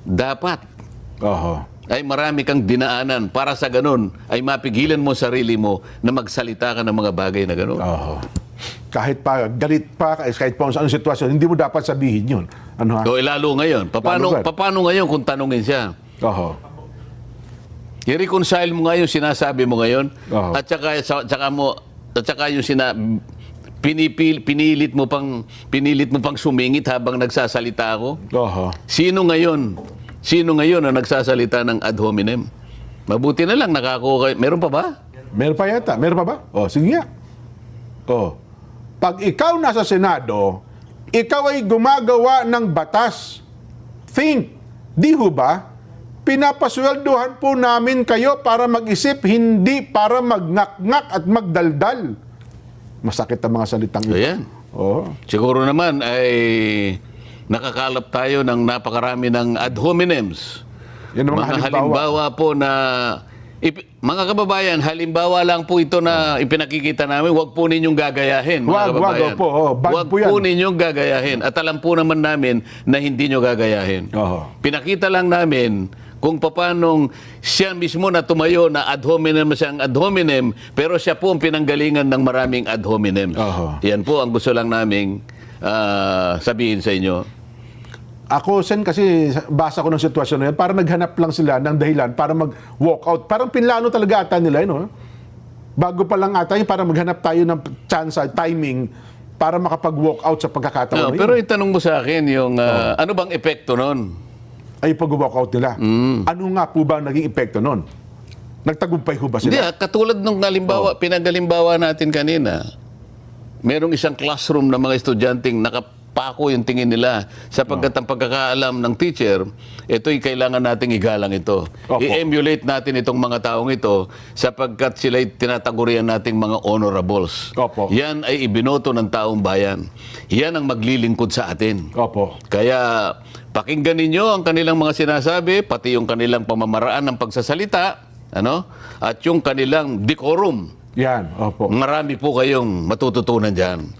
dapat ay marami kang dinaanan para sa ganun ay mapigilan mo sarili mo na magsalita ka ng mga bagay na ganun. Kahit pa, galit pa, kahit pa sa anong sitwasyon, hindi mo dapat sabihin yun. Ano ha? O lalo ngayon. Paano ngayon kung tanungin siya? I-reconcile mo ngayon, sinasabi mo ngayon, at saka yung pinilit mo pang sumingit habang nagsasalita ako? Sino ngayon ang nagsasalita ng ad hominem? Mabuti na lang nakakuha. Meron pa ba? Meron pa yata. Meron pa ba? Sige nga. Pag ikaw nasa Senado, ikaw ay gumagawa ng batas. Think, di ho ba? Pinapasweldohan po namin kayo para mag-isip, hindi para magngak-ngak at magdaldal. Masakit ang mga salitang ito. Ayan. Siguro naman ay nakakalap tayo ng napakarami ng ad hominems. Yan ang mga halimbawa po na mga kababayan, halimbawa lang po ito na ipinakikita namin, huwag po ninyong gagayahin, mga kababayan. Huwag po ninyong gagayahin. At alam po naman namin na hindi nyo gagayahin. Pinakita lang namin kung paanong siya mismo na tumayo na ad hominem siyang ad hominem, pero siya po ang pinanggalingan ng maraming ad hominem. Yan po ang gusto lang naming sabihin sa inyo. Ako, Sen, kasi basa ko ng sitwasyon na yan, parang naghanap lang sila ng dahilan para mag-walk out. Parang pinlano talaga ata nila, no? Bago pa lang ata yun, para maghanap tayo ng chance, timing, para makapag-walk out sa pagkakataon. Pero itanong mo sa akin yung, ano bang epekto nun? Ay, pag-walk out nila. Ano nga po ba naging epekto nun? Nagtagumpay ho ba sila? Hindi, katulad nung pinagalimbawa natin kanina, merong isang classroom na mga estudyanteng nakapako yung tingin nila sapagkat ang pagkakaalam ng teacher, ito'y kailangan nating igalang ito. I-emulate natin itong mga taong ito sapagkat sila'y tinatagurian nating mga honorables. Yan ay ibinoto ng taong bayan. Yan ang maglilingkod sa atin. Kaya pakinggan ninyo ang kanilang mga sinasabi, pati yung kanilang pamamaraan ng pagsasalita, at yung kanilang decorum. Yan, Marami po kayong matututunan dyan.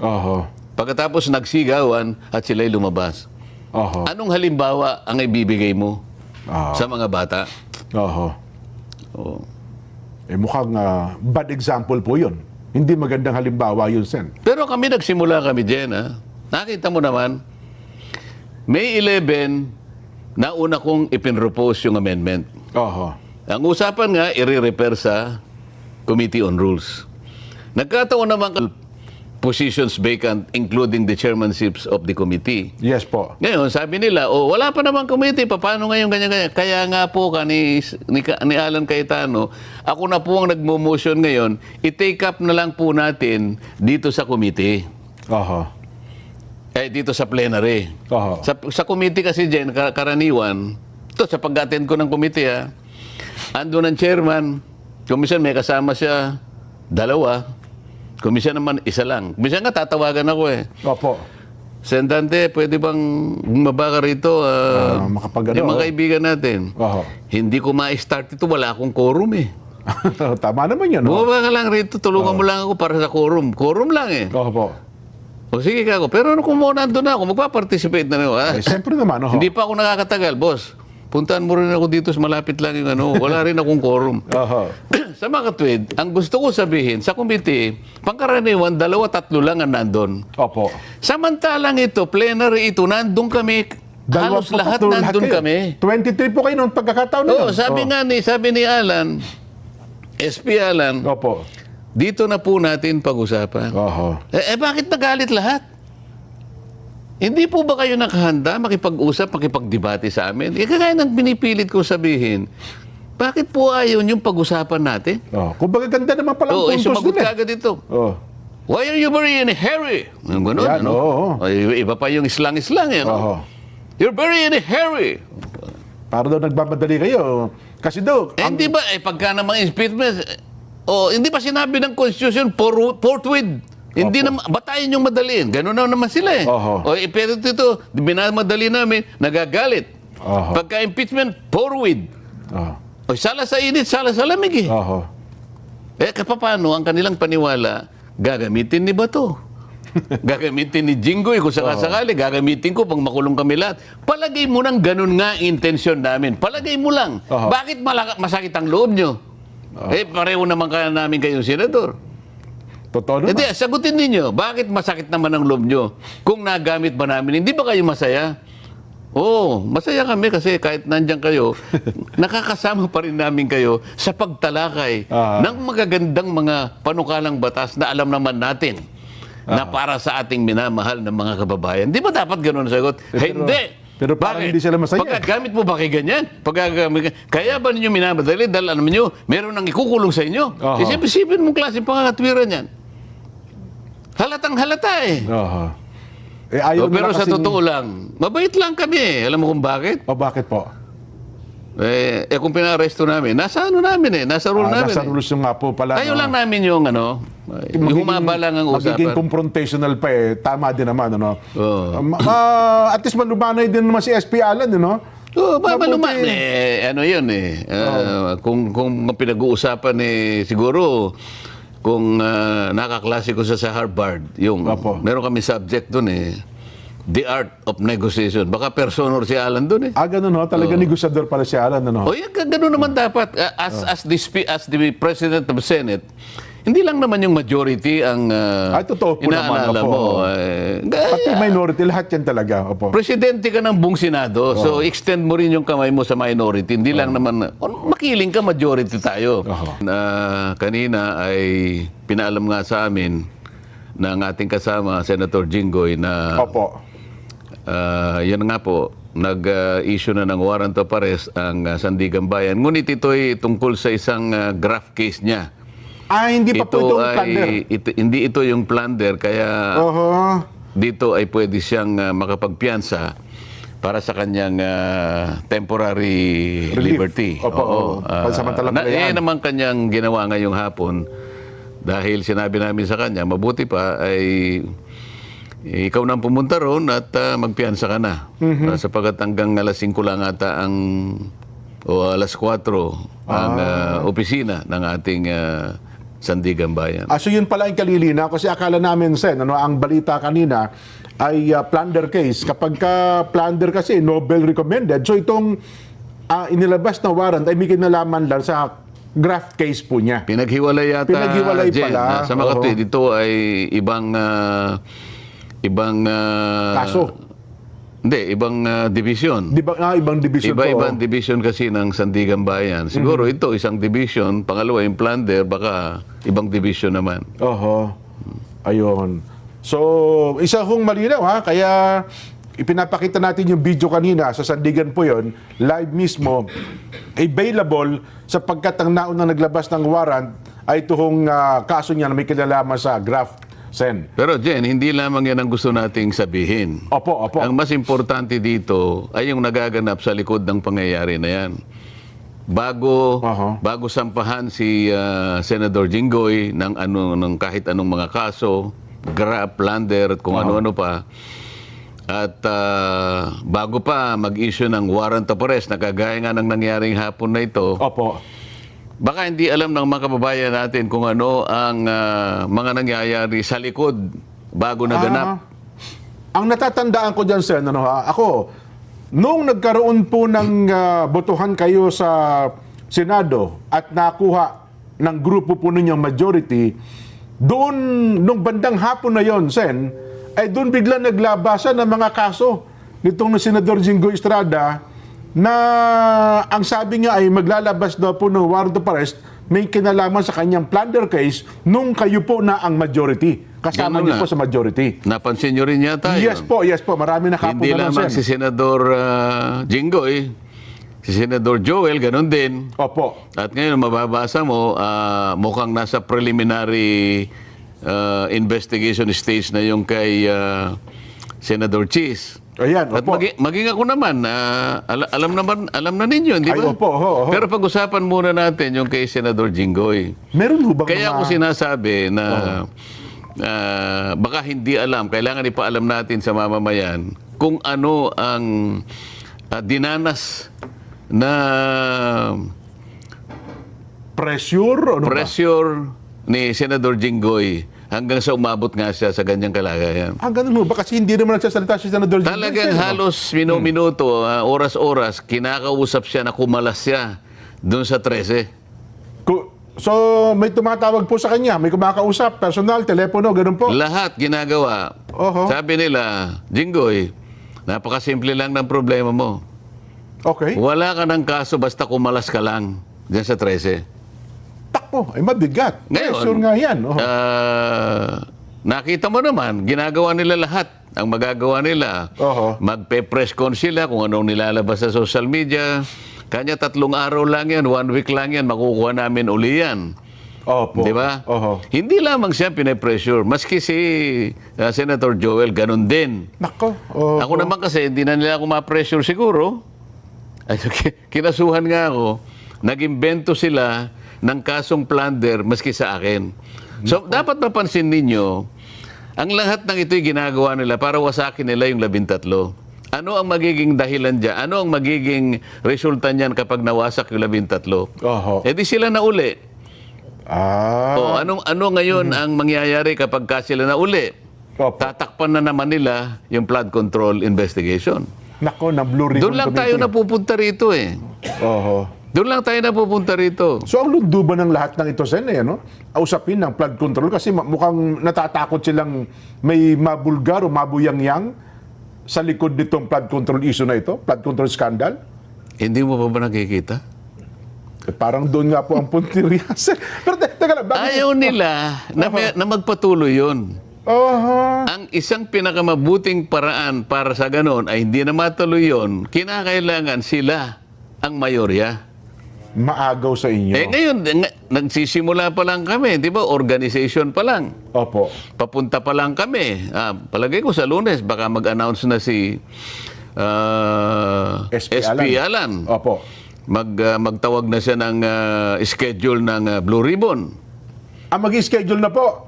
Pagkatapos nagsigawan at sila'y lumabas. Anong halimbawa ang ibibigay mo sa mga bata? Mukhang bad example po yun. Hindi magandang halimbawa yun, Sen. Pero nagsimula kami dyan. Nakita mo naman, May 11, nauna kong ipinropose yung amendment. Ang usapan nga, i-repair sa Committee on Rules. Nagkataon naman positions vacant, including the chairmanships of the committee. Yes po. Ngayon, sabi nila, wala pa namang committee, paano ngayon ganyan-ganyan? Kaya nga po ni Alan Cayetano, ako na po ang nagmo-motion ngayon, i-take up na lang po natin dito sa committee. Dito sa plenary. Sa committee kasi dyan, karaniwan, ito sa pag-attend ko ng committee, ando ng chairman, commission may kasama siya, 2. Komisyon naman, 1 lang. Komisyon nga, tatawagan ako Sendante, pwede bang bumaba ka rito? Yung mga kaibigan natin. Hindi ko ma-start ito, wala akong quorum Tama naman yan. Bumaba ka lang rito, tulungan mo lang ako para sa quorum. Quorum lang O sige kako, pero kung muna nandun na ako, magpa-participate na rin ako. Eh, siyempre naman, oho. Hindi pa ako nakakatagal, boss. Puntahan mo rin ako dito sa malapit lang yung ano. Wala rin akong quorum. Oho. Sa mga katwid, ang gusto ko sabihin, sa committee, pangkaraniwan, 2-3 lang ang nandun. Opo. Samantalang ito, plenary ito, nandun kami, halos lahat nandun kayo. kami. 23 po kayo noong pagkakataon na Oo, yun. sabi ni Alan, SP Alan, Opo. dito na po natin pag-usapan. Oho. Bakit nagalit lahat? Hindi po ba kayo nakahanda makipag-usap, makipagdebate sa amin? Kagaya ng pinipilit ko sabihin, bakit po ayaw yung pag-usapan natin? Oh, kumbaga ganda naman pala ang puntos sumagot nila. ka agad ito. Oh. Why are you very in a hurry? Yung ganun, Yan, ano? oo. Iba pa yung islang-islang, yan. Oho. You're very in a hurry. Para daw nagmamadali kayo. Kasi daw, Hindi ba, pagka namang impeachment, hindi ba sinabi ng Constitution, forthwith? Hindi naman, batayin yung madaliin. Ganun na naman sila eh. Oho. Pero ito, binamadali namin, nagagalit. Oho. Pagka impeachment, forthwith. oh. Sala sa init, sala sa lamig eh. Oho. Kapapano ang kanilang paniwala, gagamitin ni Bato. Gagamitin ni Jinggoy kung sakasakali, gagamitin ko pang makulong kami lahat. Palagay mo nang ganun nga intensyon namin. Palagay mo lang. Oho. Bakit masakit ang loob nyo? Pareho naman kaya namin kayong senador. Totoo naman. Hindi, sagutin ninyo, bakit masakit naman ang loob nyo? Kung nagamit ba namin, hindi ba kayo masaya? Oo, masaya kami kasi kahit nandyan kayo, nakakasama pa rin namin kayo sa pagtalakay ng magagandang mga panukalang batas na alam naman natin na para sa ating minamahal ng mga kababayan. Di ba dapat ganun ang sagot? Hindi! pero parang hindi sila masaya. Pagkagamit mo ba kay ganyan? Kaya ba ninyo minamadali dahil alam nyo, meron nang ikukulong sa inyo? Oho. Isipin mong klaseng pangakatwiran yan. Halatang halata eh. Oho. Ayaw Pero nila sa kasing- totoo lang, mabait lang kami eh. Alam mo kung bakit? O bakit po? Kung pina-arresto namin, nasa ano namin eh, nasa rule namin Nasa eh. rules yung nga po pala. Ayaw lang namin yung ano, yung humaba lang ang Magiging usapan. confrontational pa eh. Tama din naman, ano? Oo. At least malumanay din naman si SP Alan, ano? Oo, Mabuti. maluman ano yun eh. Kung pinag-uusapan eh, siguro, kung nakaklase ko sa Harvard, yung Opo. meron kami subject doon eh, The Art of Negotiation. Baka personor si Alan doon eh. Ganun, no? Talaga negosyador pala si Alan, ano? O yan, ganun naman dapat. As the President of the Senate, hindi lang naman yung majority ang Totoo po naman, inaalala opo. mo. Pati minority, lahat yan talaga. Opo. Presidente ka ng buong Senado, so extend mo rin yung kamay mo sa minority. Hindi lang naman, makiling ka, majority tayo. Kanina ay pinaalam nga sa amin ng ating kasama, Senator Jinggoy, na Opo. yan nga po, nag-issue na ng warrant of arrest ang Sandigan Bayan. Ngunit ito'y tungkol sa isang graft case niya. Hindi pa po itong plunder. Hindi ito yung plunder, kaya Oho. dito ay pwede siyang makapagpiyansa para sa kanyang temporary Relief. liberty. Opo, oo. Pansamantalang kalayaan. naman kanyang ginawa ngayong hapon dahil sinabi namin sa kanya, mabuti pa ay ikaw nang pumunta roon at magpiyansa ka na. Sapagat hanggang alas 5 lang ata o alas 4 ang opisina ng ating Sandigan Bayan. So yun pala yung kalilina kasi akala namin, Sen, ang balita kanina ay plunder case. Kapag ka plunder kasi, Nobel recommended. So itong inilabas na warrant ay may kinalaman lang sa graft case po niya. Pinaghiwalay yata. Pinaghiwalay Jen, pala. sa Makati, dito ay ibang Kaso. Hindi, ibang division. Di ba ibang division po? Iba-ibang division kasi ng Sandigan Bayan. Siguro ito isang division, pangalawa yung plunder, baka ibang division naman. Oho. Ayun. So, isa hong malinaw kaya ipinapakita natin yung video kanina sa Sandigan po yon, live mismo, available sapagkat ang naunang naglabas ng warrant ay ito kaso niya na may kinalaman sa graft. Sen. Pero Jen, hindi lamang yan ang gusto nating sabihin. Opo. Ang mas importante dito ay yung nagaganap sa likod ng pangyayari na yan. Bago sampahan si Senator Jinggoy ng kahit anong mga kaso, graft, plunder, at kung ano-ano pa, at bago pa mag-issue ng warrant of arrest na kagaya nga ng nangyaring hapon na ito, Opo. baka hindi alam ng mga kababayan natin kung ano ang mga nangyayari sa likod bago naganap. Ang natatandaan ko dyan, Sen, ako, nung nagkaroon po ng botohan kayo sa Senado at nakuha ng grupo po ninyong majority, doon, nung bandang hapon na yon, Sen, ay doon bigla naglabasan ng mga kaso nitong Senador Jinggoy Estrada na ang sabi niya ay maglalabas daw po ng warrant of arrest, may kinalaman sa kanyang plunder case nung kayo po na ang majority. Kasama Ganun niyo nga. po sa majority. Napansin nyo rin yata Yes po. Marami na kapo Hindi na lamang si Sen. Senador Jinggoy, si Senador Joel, ganun din. Opo. At ngayon, mababasa mo, mukhang nasa preliminary investigation stage na yung kay Senador Cheese. Ayan, At opo. maging ako naman, alam na ninyo, di Ay, ba? opo. Pero pag-usapan muna natin yung kay Senador Jinggoy. Meron ho bang Kaya ako sinasabi na baka hindi alam, kailangan ipaalam natin sa mamamayan kung ano ang dinanas na pressure? Ano ba? pressure ni Senador Jinggoy hanggang sa umabot nga siya sa ganyang kalagayan. Ganun ho ba? Kasi hindi naman nagsasalita si Senador Jinggoy. Talagang Sen, no? halos minuto, oras-oras, kinakausap siya na kumalas siya doon sa 13. So, may tumatawag po sa kanya, may kumakausap, personal, telepono, ganun po. Lahat ginagawa. Oho. Sabi nila, Jinggoy, napakasimple lang ng problema mo. Okay. Wala ka ng kaso basta kumalas ka lang dyan sa 13. Takpo, ay mabigat. Ngayon, Pressure nga yan. Oho. Nakita mo naman, ginagawa nila lahat. Ang magagawa nila, Oho. magpe-press con sila kung anong nilalabas sa social media. Kanya 3 araw lang yan, 1 week lang yan, makukuha namin uli yan. Opo. Di ba? Oho. Hindi lamang siya pine-pressure. Maski si Senator Joel, ganun din. Nako. Oho. Ako naman kasi, hindi na nila ako ma-pressure siguro. Ay, kinasuhan nga ako, nag-imbento sila ng kasong plunder maski sa akin. So, dapat mapansin ninyo, ang lahat ng ito'y ginagawa nila para wasakin nila yung 13. Ano ang magiging dahilan dyan? Ano ang magiging resulta niyan kapag nawasak yung 13? Oho. E di sila na uli. O, Ah. ano ngayon ang mangyayari kapag sila na uli? Opo. Tatakpan na naman nila yung flood control investigation. Nako, na Blue Ribbon Doon lang tayo Committee. napupunta rito eh. Oho. Doon lang tayo napupunta rito. So, ang lunduban ng lahat ng ito, Sen, no? Usapin ng flood control kasi mukhang natatakot silang may mabulgar o mabuyangyang sa likod nitong flood control issue na ito, flood control scandal. Hindi mo pa ba nakikita? Parang doon nga po ang puntirya. Pero teka lang, bakit? Ayaw nila na magpatuloy yun. Oho. Ang isang pinakamabuting paraan para sa ganon ay hindi na matuloy yun, kinakailangan sila ang mayorya. Maagaw sa inyo. Ngayon, nagsisimula pa lang kami, di ba? Organization pa lang. Opo. Papunta pa lang kami. Palagay ko sa Lunes, baka mag-announce na si SP Alan. Opo. Magtawag na siya ng schedule ng Blue Ribbon. Mag-schedule na po.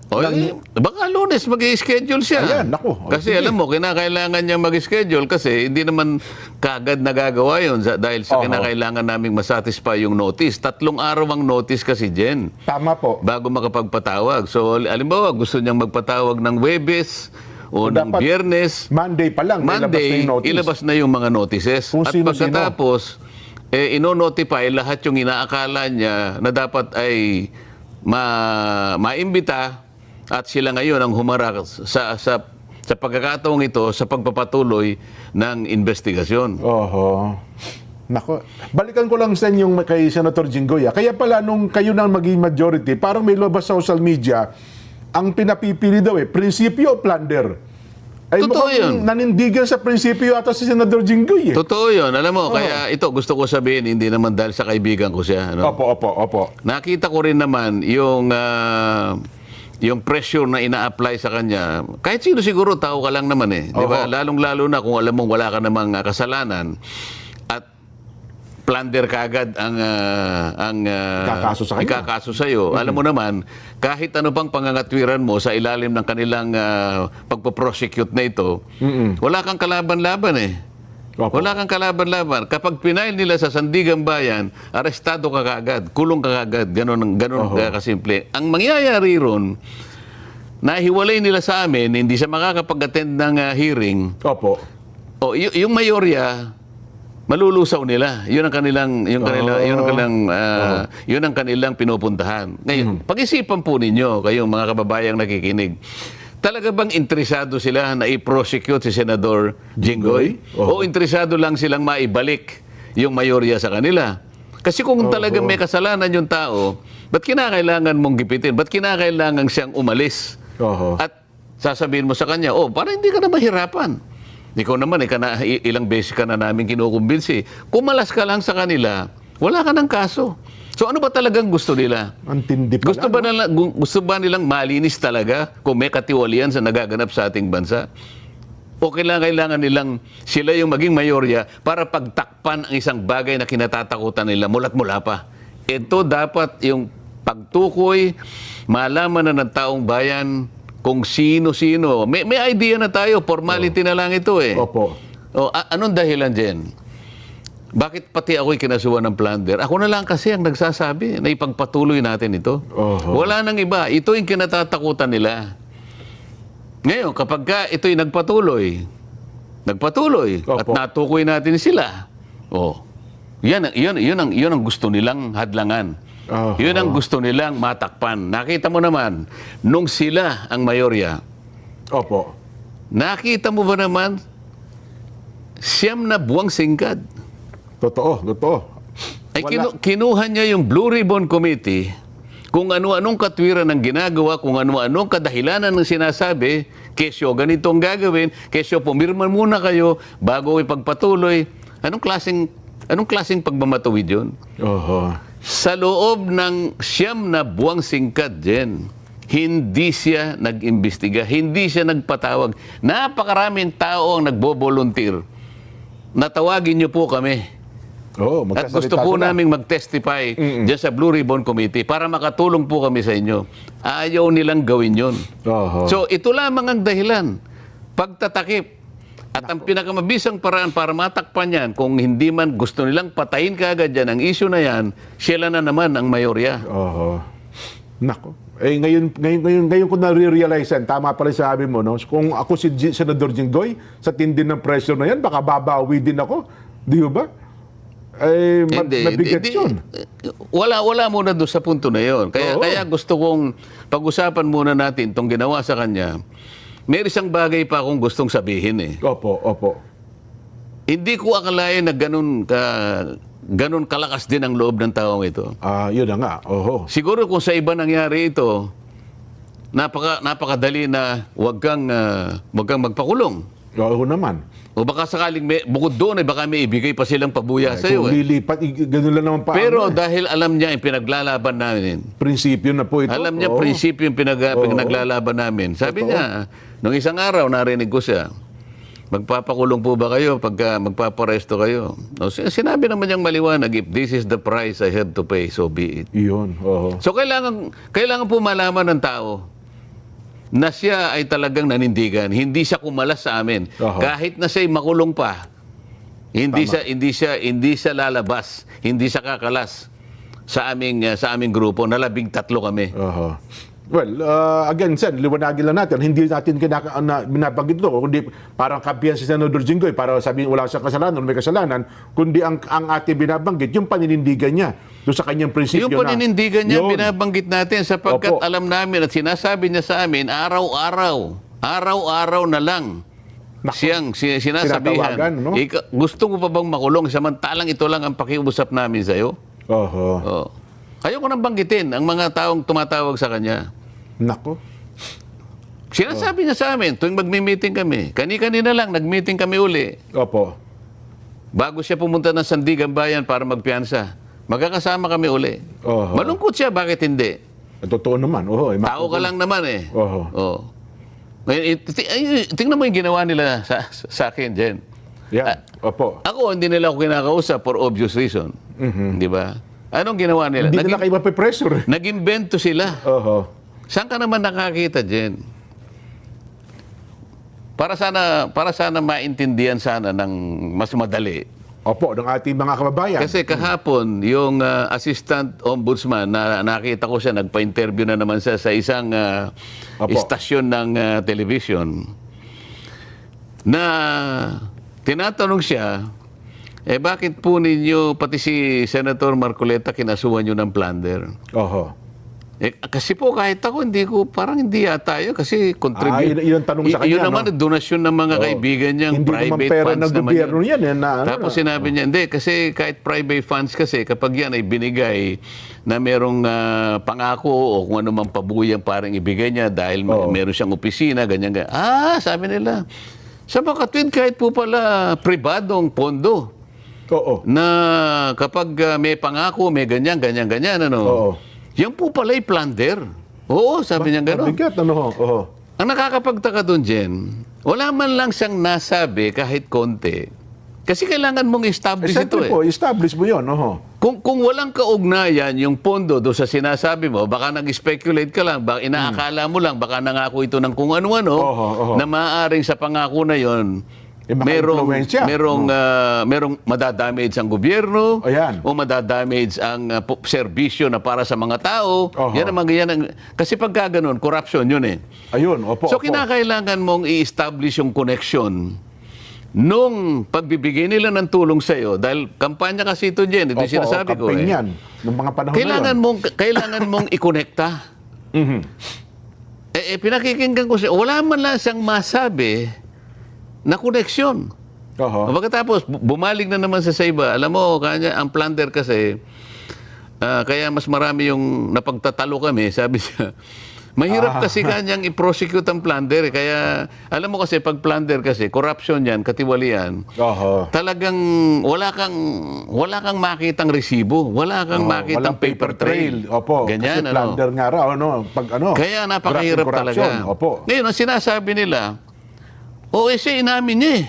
Baka Lunes mag-schedule siya. Ayan, naku. Kasi Sige. alam mo, kinakailangan niya mag-schedule kasi hindi naman kagad nagagawa yun dahil sa Oho. kinakailangan naming masatisfy yung notice. 3 araw ang notice kasi, Jen, Tama po. bago makapagpatawag. So, alimbawa, gusto niyang magpatawag ng Webes o ng dapat Biyernes. Monday pa lang. Monday, ilabas na yung mga notices. Kung At sino-sino. pagkatapos, ino-notify lahat yung inaakala niya na dapat ay maimbita at sila ngayon ang humarap sa pagkakataong ito sa pagpapatuloy ng investigasyon. Oho. Nako. Balikan ko lang sa yung kay Senator Jinggoy. Kaya pala nung kayo nang maging majority, parang may labas sa social media, ang pinapipili daw prinsipyo o plunder. Ay Totoo mukhang yun. nanindigan sa prinsipyo ata si Senador Jinggoy. Totoo yun. Alam mo, kaya ito gusto ko sabihin, hindi naman dahil sa kaibigan ko siya. Ano? Opo. Nakita ko rin naman yung pressure na ina-apply sa kanya. Kahit sino siguro, tao ka lang naman eh. Di ba? Oho. Lalong-lalo na kung alam mong wala ka namang kasalanan at plunder kagad ang Ikakaso sa kanya. ikakaso sa'yo. Alam mo naman, kahit ano pang pangangatwiran mo sa ilalim ng kanilang pagpo-prosecute na ito, wala kang kalaban-laban eh. Opo. Wala kang kalaban-laban. Kapag pinail nila sa Sandigan Bayan, arestado ka kaagad, kulong ka kaagad. Ganon kasimple. Ang mangyayari ron, nahiwalay nila sa amin, hindi siya makakapag-attend ng hearing, Opo. yung mayorya, malulusaw nila. Yun ang kanilang pinupuntahan. Ngayon, pag-isipan po ninyo, kayong mga kababayang nakikinig, talaga bang interesado sila na i-prosecute si Senador Jinggoy? O interesado lang silang maibalik yung mayorya sa kanila? Kasi kung talagang may kasalanan yung tao, ba't kinakailangan mong gipitin? Ba't kinakailangan siyang umalis? At sasabihin mo sa kanya, para hindi ka na mahirapan. Ikaw naman, ilang beses ka na namin kinukumbinsi. Kumalas ka lang sa kanila, wala ka ng kaso. So ano ba talagang gusto nila? Antindi pala, Gusto ba nilang malinis talaga kung may katiwalian sa nagaganap sa ating bansa? O kailangan nilang sila yung maging mayorya para pagtakpan ang isang bagay na kinatatakutan nila mula't mula pa? Ito dapat yung pagtukoy, malaman na ng taong bayan kung sino-sino. May idea na tayo, formality na lang ito eh. Opo. Anong dahilan dyan? Bakit pati ako'y kinasuhan ng plunder? Ako na lang kasi ang nagsasabi na ipagpatuloy natin ito. Wala nang iba. Ito yung kinatatakutan nila. Ngayon, kapag ka ito'y nagpatuloy at natukoy natin sila, yan ang gusto nilang hadlangan. Yun ang gusto nilang matakpan. Nakita mo naman, nung sila ang mayorya, Opo. nakita mo ba naman, 9 na buwang singkad. Totoo. Ay kinuha niya yung Blue Ribbon Committee, kung ano-anong katwiran ang ginagawa, kung ano-anong kadahilanan ng sinasabi, kesyo ganito ang gagawin, kesyo pumirma muna kayo bago ipagpatuloy. Anong klaseng pagmamatuwid yun? Sa loob ng 9 na buwang singkad, Jen, hindi siya nag-imbestiga, hindi siya nagpatawag. Napakaraming tao ang nagbo-volunteer. Natawagin niyo po kami. At gusto po naming mag-testify dyan sa Blue Ribbon Committee para makatulong po kami sa inyo. Ayaw nilang gawin yun. So ito lamang ang dahilan. Pagtatakip. At ang pinakamabisang paraan para matakpan yan, kung hindi man gusto nilang patayin kaagad yan, ang issue na yan, sila na naman ang mayorya. Nako. Ngayon ko na-realize yan, tama pala sabi mo, no? Kung ako si Senador Jinggoy, sa tindi ng pressure na yan, baka babawi din ako. Di ba? Mabigat yun. Wala muna doon sa punto na yun. Kaya gusto kong pag-usapan muna natin itong ginawa sa kanya. May isang bagay pa akong gustong sabihin eh. Opo. Hindi ko akalain na ganun kalakas din ang loob ng taong ito. Yun na nga. Siguro kung sa iba nangyari ito, napakadali na wag kang magpakulong. Oo naman. O baka sakaling bukod doon, baka may ibigay pa silang pabuya sa iyo. Kung lilipat, ganun lang naman pa. Pero dahil alam niya yung pinaglalaban namin. Prinsipyo na po ito. Alam niya prinsipyo yung pinaglalaban namin. Sabi niya, nung isang araw, narinig ko siya, magpapakulong po ba kayo pagka magpaparesto kayo? No, sinabi naman niyang maliwanag, if this is the price I have to pay, so be it. Yun. So kailangan po malaman ng tao na siya ay talagang nanindigan. Hindi siya kumalas sa amin. Kahit na siya'y makulong pa, hindi siya lalabas, hindi siya kakalas sa aming grupo na 13 kami. Well, again, Sen, liwanagin lang natin, hindi natin binabanggit ito, kundi parang kampihan si Senador Jinggoy para sabihin wala siyang kasalanan, may kasalanan, kundi ang ating binabanggit, yung paninindigan niya doon sa kanyang prinsipyo yung paninindigan niya, binabanggit natin sapagkat alam namin at sinasabi niya sa amin, araw-araw na lang siyang sinasabihan. No? Gusto mo pa bang makulong samantalang ito lang ang pakiusap namin sa'yo? Ayoko nang banggitin ang mga taong tumatawag sa kanya. Nako. Sinasabi niya sa amin, tuwing magmi-meeting kami, kani-kanina lang, nag-meeting kami uli. Bago siya pumunta ng Sandigan Bayan para magpiyansa, magkakasama kami uli. Malungkot siya, bakit hindi? Totoo naman. Tao ka lang naman eh. Tingnan mo yung ginawa nila sa akin, Jen. Ako, hindi nila ako kinakausap for obvious reason. Di ba? Anong ginawa nila? Hindi nila kayo mapipressure. Nag-invento sila. Saan ka naman nakakita, Jen? Para sana maintindihan sana ng mas madali. Opo, ng ating mga kababayan. Kasi kahapon, yung assistant ombudsman, na nakita ko siya, nagpa-interview na naman siya sa isang Opo. istasyon ng television, na tinatanong siya, bakit po ninyo, pati si Senator Marcoleta, kinasuhan nyo ng plunder? Oho. Kasi po kahit ako, parang hindi yata yun kasi contribute. Yun ang tanong sa kanya, Yun naman, no? donasyon ng mga kaibigan niyang Hindi naman private pera funds ng naman gobyerno yan, Tapos sinabi niya, hindi, kasi kahit private funds kasi, kapag yan ay binigay na merong pangako o kung ano mang pabuyang parang ibigay niya dahil meron siyang opisina, ganyan. Sabi nila, sa Makatwid kahit po pala pribadong pondo. Oo. Na kapag may pangako, may ganyan, ano. Oo. Yan po pala'y plunder. Oo, sabi niya gano'n. Mabigat, ano? Oo. Ang nakakapagtaka doon, Jen, wala man lang siyang nasabi kahit konti. Kasi kailangan mong establish ito Siyempre po, establish mo yun. Oho. Kung walang kaugnayan yung pondo doon sa sinasabi mo, baka nag-speculate ka lang, baka inaakala mo lang, baka nangako ito ng kung ano-ano, na maaaring sa pangako na yon merong madadamage ang gobyerno o madadamage ang serbisyo na para sa mga tao. Yan ang kasi pagka ganun, corruption yun eh. Ayun, opo. So kinakailangan mong i-establish yung connection nung pagbibigay nila ng tulong sa iyo dahil kampanya kasi ito diyan, ito yung sinasabi ko yan, nung mga panahon kailangan mong i-connecta. Pinakikinggan ko siya, wala man lang siyang masabi na koneksyon. Pagkatapos, bumalik na naman sa iba. Alam mo, kanya, ang plunder kasi, kaya mas marami yung napagtatalo kami, sabi siya. Mahirap kasi kanyang i-prosecute ang plunder. Kaya, alam mo kasi, pag plunder kasi, corruption yan, katiwalian. Talagang wala kang makitang resibo. Wala kang makitang paper trail. Opo, ganyan, kasi plunder nga raw, Kaya napakahirap talaga. Ngayon, ang sinasabi nila, siya inamin niya eh.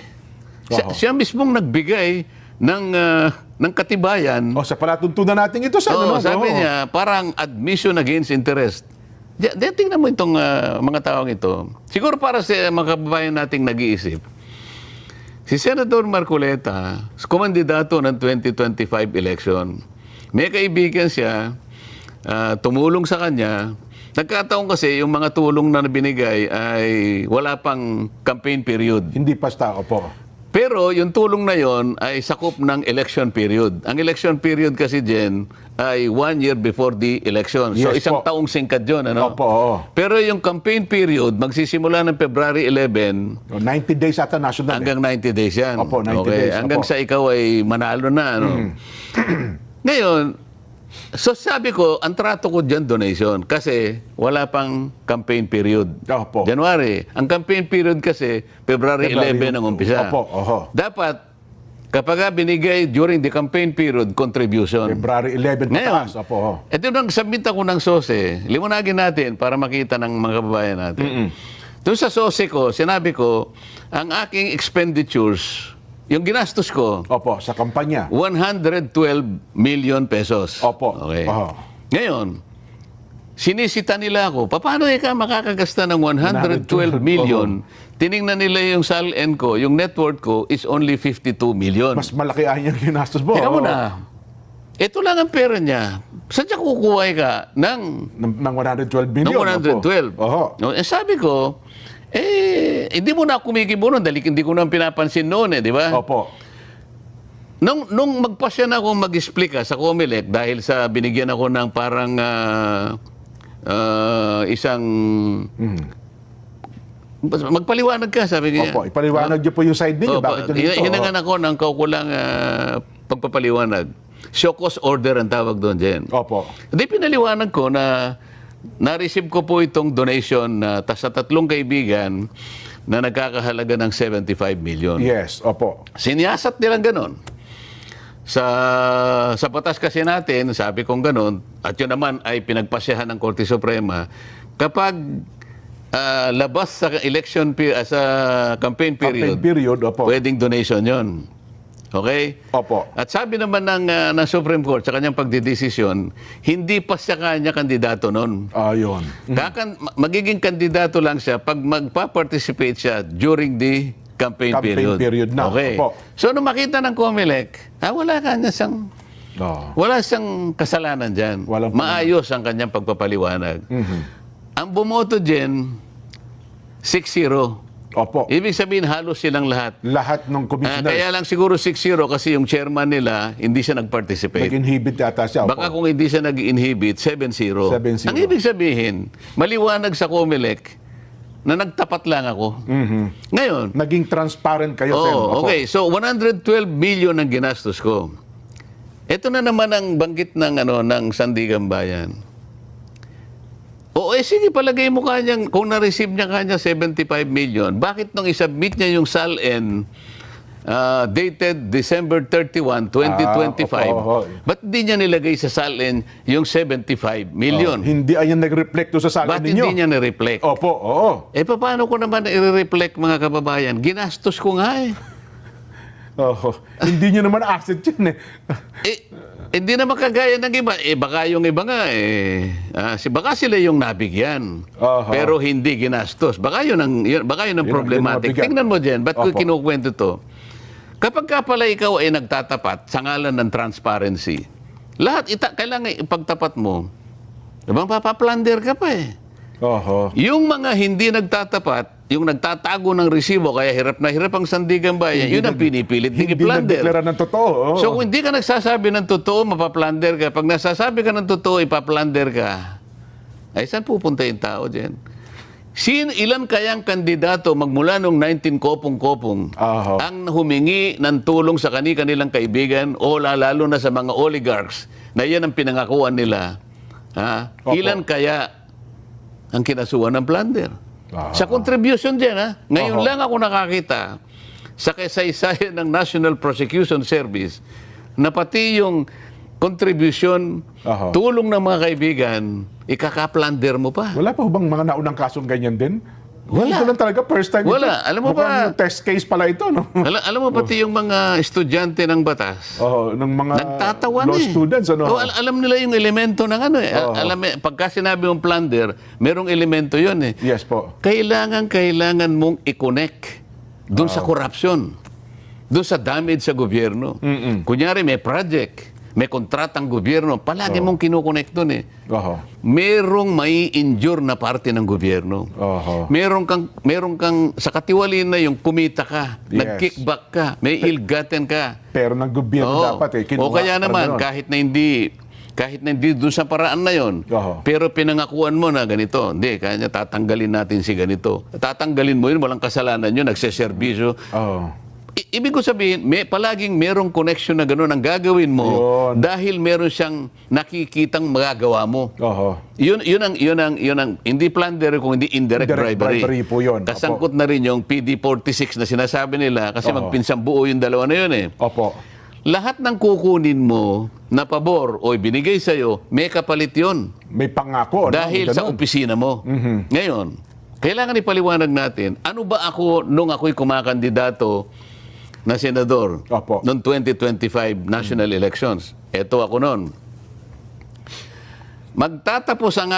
Siya mismong nagbigay ng katibayan. Sa palatuntunan natin ito sa sabi niya, parang admission against interest. Tingnan mo itong mga taong ito. Siguro para sa mga kababayan nating nag-iisip. Si Senator Marcoleta, kumandidato ng 2025 election. May kaibigan siya, tumulong sa kanya. Nagkataon kasi yung mga tulong na binigay ay wala pang campaign period. Hindi basta, opo. Pero yung tulong na yon ay sakop ng election period. Ang election period kasi, Jen, ay 1 year before the election. So isang taong singkat yun. Ano? Opo. Pero yung campaign period, magsisimula ng February 11. 90 days ata national. Hanggang 90 days yan. Opo, 90 days. Hanggang sa ikaw ay manalo na. Ano? Ngayon, so sabi ko, ang trato ko dyan donation kasi wala pang campaign period. January. Ang campaign period kasi February 11 ang umpisa. Dapat, kapag binigay during the campaign period, contribution. February 11 pataas. Ito nang submit ako ng SOSE. Liwanagin natin para makita ng mga kababayan natin. Doon sa SOSE ko, sinabi ko, ang aking expenditures, yung ginastos ko, sa kampanya, 112 million pesos. Okay. Ngayon, sinisita nila ako, paano ka makakagasta ng 112 million? Tiningnan nila yung SALN ko, yung net worth ko is only 52 million. Mas malaki ang yung ginastos mo. Teka muna, ito lang ang pera niya. Saan siya kukuha ka ng 112 million? Ng 112. Sabi ko, hindi mo na kumikibo nun dahil hindi ko na pinapansin noon di ba? Nung magpasya na akong mag-explica sa COMELEC dahil sa binigyan ako ng parang isang magpaliwanag ka, sabi niya. Ipaliwanag niyo po yung side ninyo. Bakit yun ito? Hinangan ako ng kaukulang pagpapaliwanag. Show cause order ang tawag doon, Jen. Hindi pinaliwanag ko na na-receive ko po itong donation sa 3 kaibigan na nagkakahalaga ng 75 million. Siniyasat nilang ganon. Sa batas kasi natin, sabi kong ganon, at yun naman ay pinagpasyahan ng Korte Suprema, kapag labas sa sa campaign period, pwedeng donation yon. Okay? At sabi naman ng Supreme Court sa kanyang pagdidesisyon, hindi pa siya kanya kandidato noon. Magiging kandidato lang siya pag magpa-participate siya during the campaign Campaign period na. Okay. Opo. So, nung makita ng COMELEC, wala kanya siyang Oh. wala siyang kasalanan dyan. Walang Maayos ang kanyang pagpapaliwanag. Ang bumoto dyan, 6-0. Opo. Ibig sabihin, halos silang lahat. Lahat ng commissioners. Kaya lang siguro 6-0 kasi yung chairman nila, hindi siya nag-participate. Nag-inhibit yata siya. Opo. Baka kung hindi siya nag-inhibit, 7-0. 7-0. Ang ibig sabihin, maliwanag sa COMELEC na nagtapat lang ako. Ngayon, Naging transparent kayo, Sen. Opo. okay. So 112 million ang ginastos ko. Ito na naman ang banggit ng Sandigan Bayan. Sige, palagay mo kanyang, kung na-receive niya kanya 75 million, bakit nung isubmit niya yung SALN dated December 31, 2025, opo. ba't hindi niya nilagay sa SALN yung 75 million? Hindi ayan nag-reflect doon sa salin Ba't ninyo. hindi niya na-reflect? Opo, oo. Paano ko naman i-reflect, mga kababayan? Ginastos ko nga eh. Oho. Hindi nyo naman asset yun eh. Hindi naman kagaya ng iba. Baka yung iba nga, baka sila yung nabigyan. Aha. Pero hindi ginastos. Baka yun ang problematic. nabigyan. Tingnan mo dyan, ba't ko Opo. kinukwento to? Kapag ka pala ikaw ay nagtatapat sa ngalan ng transparency, lahat kailangan ipagtapat mo. Diba, papaplander ka pa eh. Oho. Yung mga hindi nagtatapat, yung nagtatago ng resibo, kaya hirap na hirap ang Sandigan Bayan, yun ang pinipilit ng Hindi i-plunder. nagdeklara ng totoo. Oo. So kung hindi ka nagsasabi ng totoo, mapaplander ka. Pag nasasabi ka ng totoo, ipaplander ka. Ay, saan pupunta yung tao dyan? Ilan kayang kandidato magmula nung 19 kopong-kopong Aha. ang humingi ng tulong sa kanilang kaibigan o lalo na sa mga oligarchs na yan ang pinangakuan nila? Opo. Ilan kaya ang kinasuhan ng plunder? Ah. Sa contribution dyan, ngayon Oho. lang ako nakakita sa kasaysayan ng National Prosecution Service na pati yung contribution, Oho. tulong ng mga kaibigan, ikaka-plunder mo pa. Wala pa ho bang mga naunang kasong ganyan din? Wala. Ito lang talaga, first time Wala. ito. Alam mo Mukhang ba- test case pala ito, no? Alam mo pati yung mga estudyante ng batas, Ng mga nagtatawan law students, ano? alam nila yung elemento ng ano eh. Pagka sinabi mong plunder, merong elemento yun eh. Yes po. Kailangan mong i-connect doon sa corruption, doon sa damage sa gobyerno. Kunyari may project, may kontratang gobyerno, palagi mong kinukonect doon eh. Oho. Merong may injure na parte ng gobyerno. Oho. Meron kang sa katiwalian na yung kumita ka, Yes. nag-kickback ka, may ill-gotten ka. Pero ng gobyerno Oo. dapat eh. O kaya para naman, ganun. kahit na hindi doon sa paraan na yon, Oho. pero pinangakuan mo na ganito, hindi, kaya tatanggalin natin si ganito. Tatanggalin mo yun, walang kasalanan yun, nagseserbisyo. Oo. Ibig ko sabihin, palaging merong connection na gano'n ang gagawin mo Yun. dahil meron siyang nakikitang magagawa mo. Oho. Yun ang hindi plunder kung hindi indirect Indirect bribery po yun. Kasangkot na rin yung PD46 na sinasabi nila kasi Oho. magpinsang buo yung dalawa na yun eh. Opo. Lahat ng kukunin mo na pabor o ibinigay sa'yo, may kapalit yun. May pangako. Dahil sa Ganun. opisina mo. Ngayon, kailangan ipaliwanag natin, ano ba ako nung ako'y kumakandidato na senador Opo. noong 2025 national elections? Eto ako noon. Magtatapos ang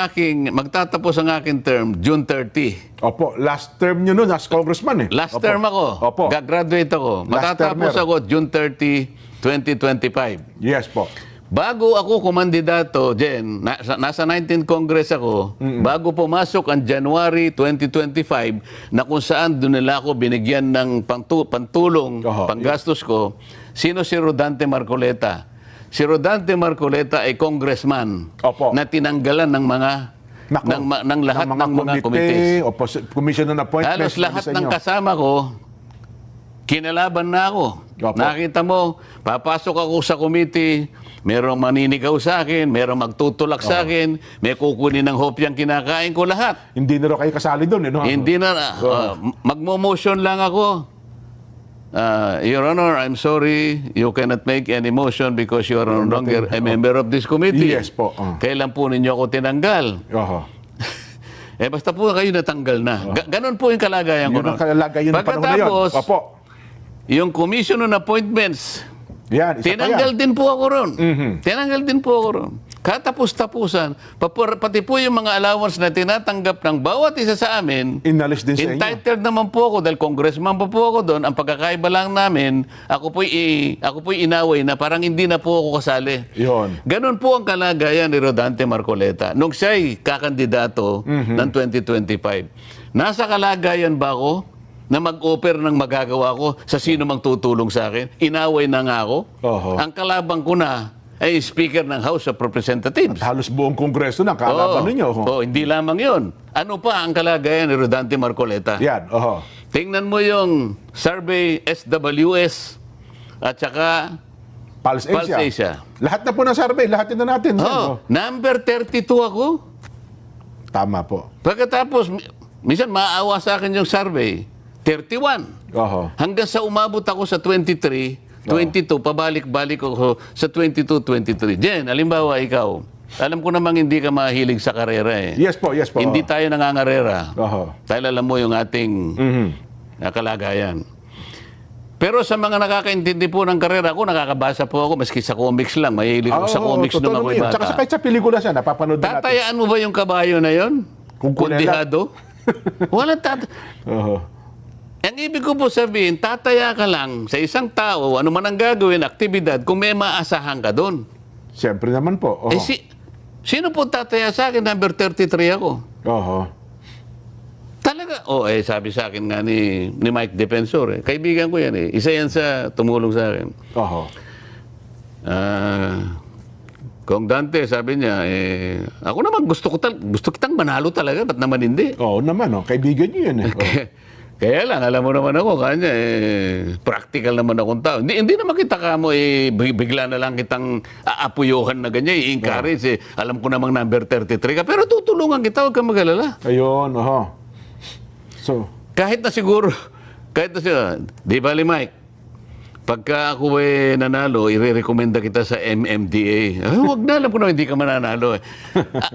aking term June 30. Opo. Last term nyo nun as congressman eh. Last Opo. term ako. Opo. Gagraduate ako. Last Matatapos termer. ako June 30, 2025. Yes po. Bago ako kumandidato, Jen, nasa 19th Congress ako, bago pumasok ang January 2025, na kung saan doon nila ako binigyan ng pantulong, Oho. panggastos ko, sino si Rodante Marcoleta? Si Rodante Marcoleta ay congressman Opo. na tinanggalan ng mga Nako. ng lahat ng mga committees. Commission on appointments. Halos lahat sa ng inyo. kasama ko, kinalaban na ako. Opo. Nakita mo, papasok ako sa committee, merong maninigaw sa akin, merong magtutulak sa akin, may kukunin ng hopyang kinakain ko lahat. Hindi na raw kayo kasali doon eh. No? Hindi na, magmo-motion lang ako. Your Honor, I'm sorry, you cannot make any motion because you are no longer a member of this committee. Yes po. Kailan po ninyo ako tinanggal? Oho. Basta po kayo natanggal na. Ganon po yung kalagayan ko. Yun ang kalagayan ng panahon na yun. Pagkatapos, Opo. yung Commission on Appointments, Yan, isa pa tinanggal yan. din po ako ron. Tinanggal din po ako ron. Katapos-tapusan. Pati po yung mga allowance na tinatanggap ng bawat isa sa amin, Inalis din sa inyo. entitled naman po ako dahil congressman pa po ako doon. Ang pagkakaiba lang namin, ako po'y inaway na parang hindi na po ako kasali. Yun. Ganon po ang kalagayan ni Rodante Marcoleta nung siya'y kakandidato ng 2025. Nasa kalagayan ba ako na mag-offer ng magagawa ko sa sino mang tutulong sa akin? Inaway na nga ako. Oho. Ang kalabang ko na ay Speaker ng House of Representatives. Halos buong kongreso na kalaban ninyo. Hindi lamang yon. Ano pa ang kalagayan ni Rodante Marcoleta? Yan, oho. Tingnan mo yung survey SWS at saka Pulse Pulse Asia. Asia. Lahat na po ng survey, lahat na natin. Yan, oh. Number 32 ako. Tama po. Pagkatapos, minsan maawa sa akin yung survey, 31. Oho. Hanggang sa umabot ako sa 23, 22, pabalik-balik ako sa 22, 23. Jen, halimbawa ikaw, alam ko namang hindi ka mahilig sa karera eh. Yes po, yes po. Hindi tayo nangangarera. Oho. Dahil alam mo yung ating kalagayan. Pero sa mga nakakaintindi po ng karera ko, nakakabasa po ako, maski sa comics lang. Mahilig ako sa comics nung ako'y bata. Tsaka kahit sa pelikula siya, napapanood na natin. Tatayaan mo ba yung kabayo na yon? Kung kulela. Kundihado? Walang Oho. Ang ibig ko po sabihin, tataya ka lang sa isang tao, ano man ang gagawin, aktibidad, kung may maasahan ka doon. Siyempre naman po. Oho. Eh, sino po tataya sa akin? Number 33 ako. Oho. Talaga, sabi sa akin nga ni Mike Defensor, kaibigan ko yan eh. Isa yan sa tumulong sa akin. Oho. Kung Dante, sabi niya, ako naman gusto kitang manalo talaga, ba't naman hindi? Oo naman, kaibigan niyo yan eh. Kaya lang, alam mo naman ako, kanya, practical naman akong tao. Hindi naman kita ka mo, bigla na lang kitang aapuyuhan na ganyan, i-encourage. Alam ko namang number 33 ka, pero tutulungan kita, huwag kang mag-alala. Ayun, oho. So, Kahit na siguro, di ba, Mike? Pagka ako nanalo, i-recommenda kita sa MMDA. Huwag na, alam ko na hindi ka mananalo.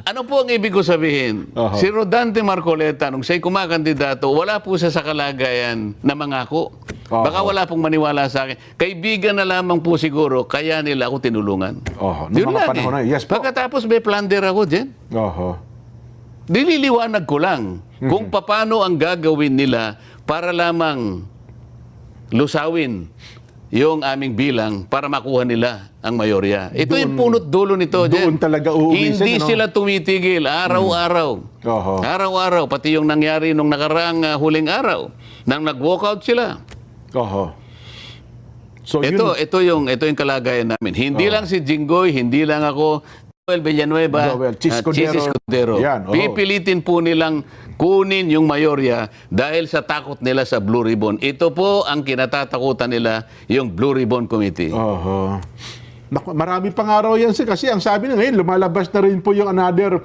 Ano po ang ibig ko sabihin? Oho. Si Rodante Marcoleta, nung siya'y kumakandidato, wala po siya sa kalagayan na mangako. Oho. Baka wala pong maniwala sa akin. Kaibigan na lamang po siguro, kaya nila ako tinulungan. Oho. Noong mga panahon na, yes po. Pagkatapos may plunder ako, Jen. Oho. Dililiwanag ko lang kung paano ang gagawin nila para lamang lusawin yung aming bilang para makuha nila ang mayorya. Ito yung punot dulo nito. Doon talaga uuwisin. Hindi sila tumitigil. Araw-araw. Oho. Araw-araw. Pati yung nangyari nung nakaraang huling araw. Nang nag-walkout sila. Oho. So, Ito yung kalagayan namin. Hindi lang si Jinggoy, hindi lang ako, Joel Villanueva, Chis Chis Escudero. Yan, oo. Pipilitin po nilang kunin yung mayorya dahil sa takot nila sa Blue Ribbon. Ito po ang kinatatakutan nila, yung Blue Ribbon Committee. Oho. Naku, marami pang araw yan kasi ang sabi na ngayon, lumalabas na rin po yung another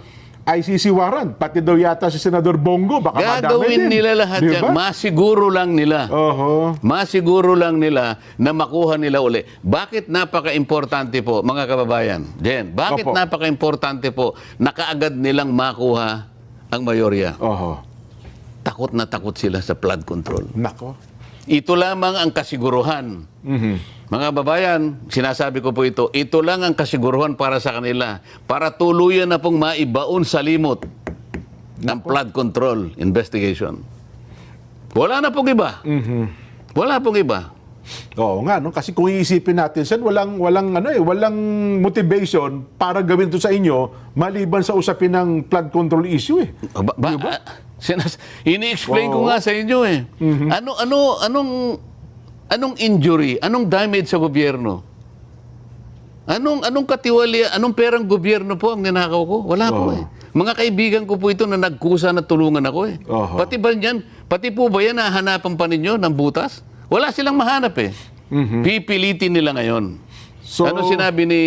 ICC warrant. Pati daw yata si Senador Bongo, baka madami Gagawin din. nila lahat Diba? yan. Masiguro lang nila. Oho. Masiguro lang nila na makuha nila uli. Bakit napaka-importante po, mga kababayan? Jen, bakit Opo. napaka-importante po na kaagad nilang makuha ang mayorya? Oho. Takot na takot sila sa flood control. Nako. Ito lamang ang kasiguruhan. Mga babayan, sinasabi ko po ito lang ang kasiguruhan para sa kanila. Para tuluyan na pong maibaon sa limot ng flood control investigation. Wala na pong iba. Wala pong iba. Oo nga, no? Kasi kung iisipin natin, Sen, walang motivation para gawin ito sa inyo maliban sa usapin ng flood control issue eh. Ini-explain ko nga sa inyo eh. Anong injury, anong damage sa gobyerno? Anong katiwali, anong perang gobyerno po ang ninakaw ko? Wala po eh. Mga kaibigan ko po ito na nagkusa na tulungan ako eh. Oho. Pati po ba yan nahanapan pa ninyo ng butas? Wala silang mahanap eh. Pipilitin nila ngayon. So, ano sinabi ni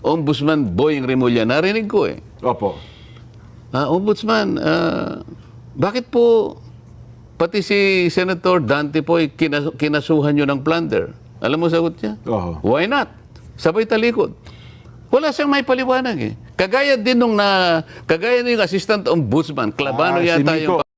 Ombudsman Boying Remulla? Narinig ko eh. Opo. Ombudsman, bakit po pati si Senator Dante po kinasuhan nyo ng plunder? Alam mo sagot niya? Oho. Why not? Sabay talikod. Wala siyang may paliwanag eh. Kagaya din yung Assistant Ombudsman, Klabano Si yata Miko. yung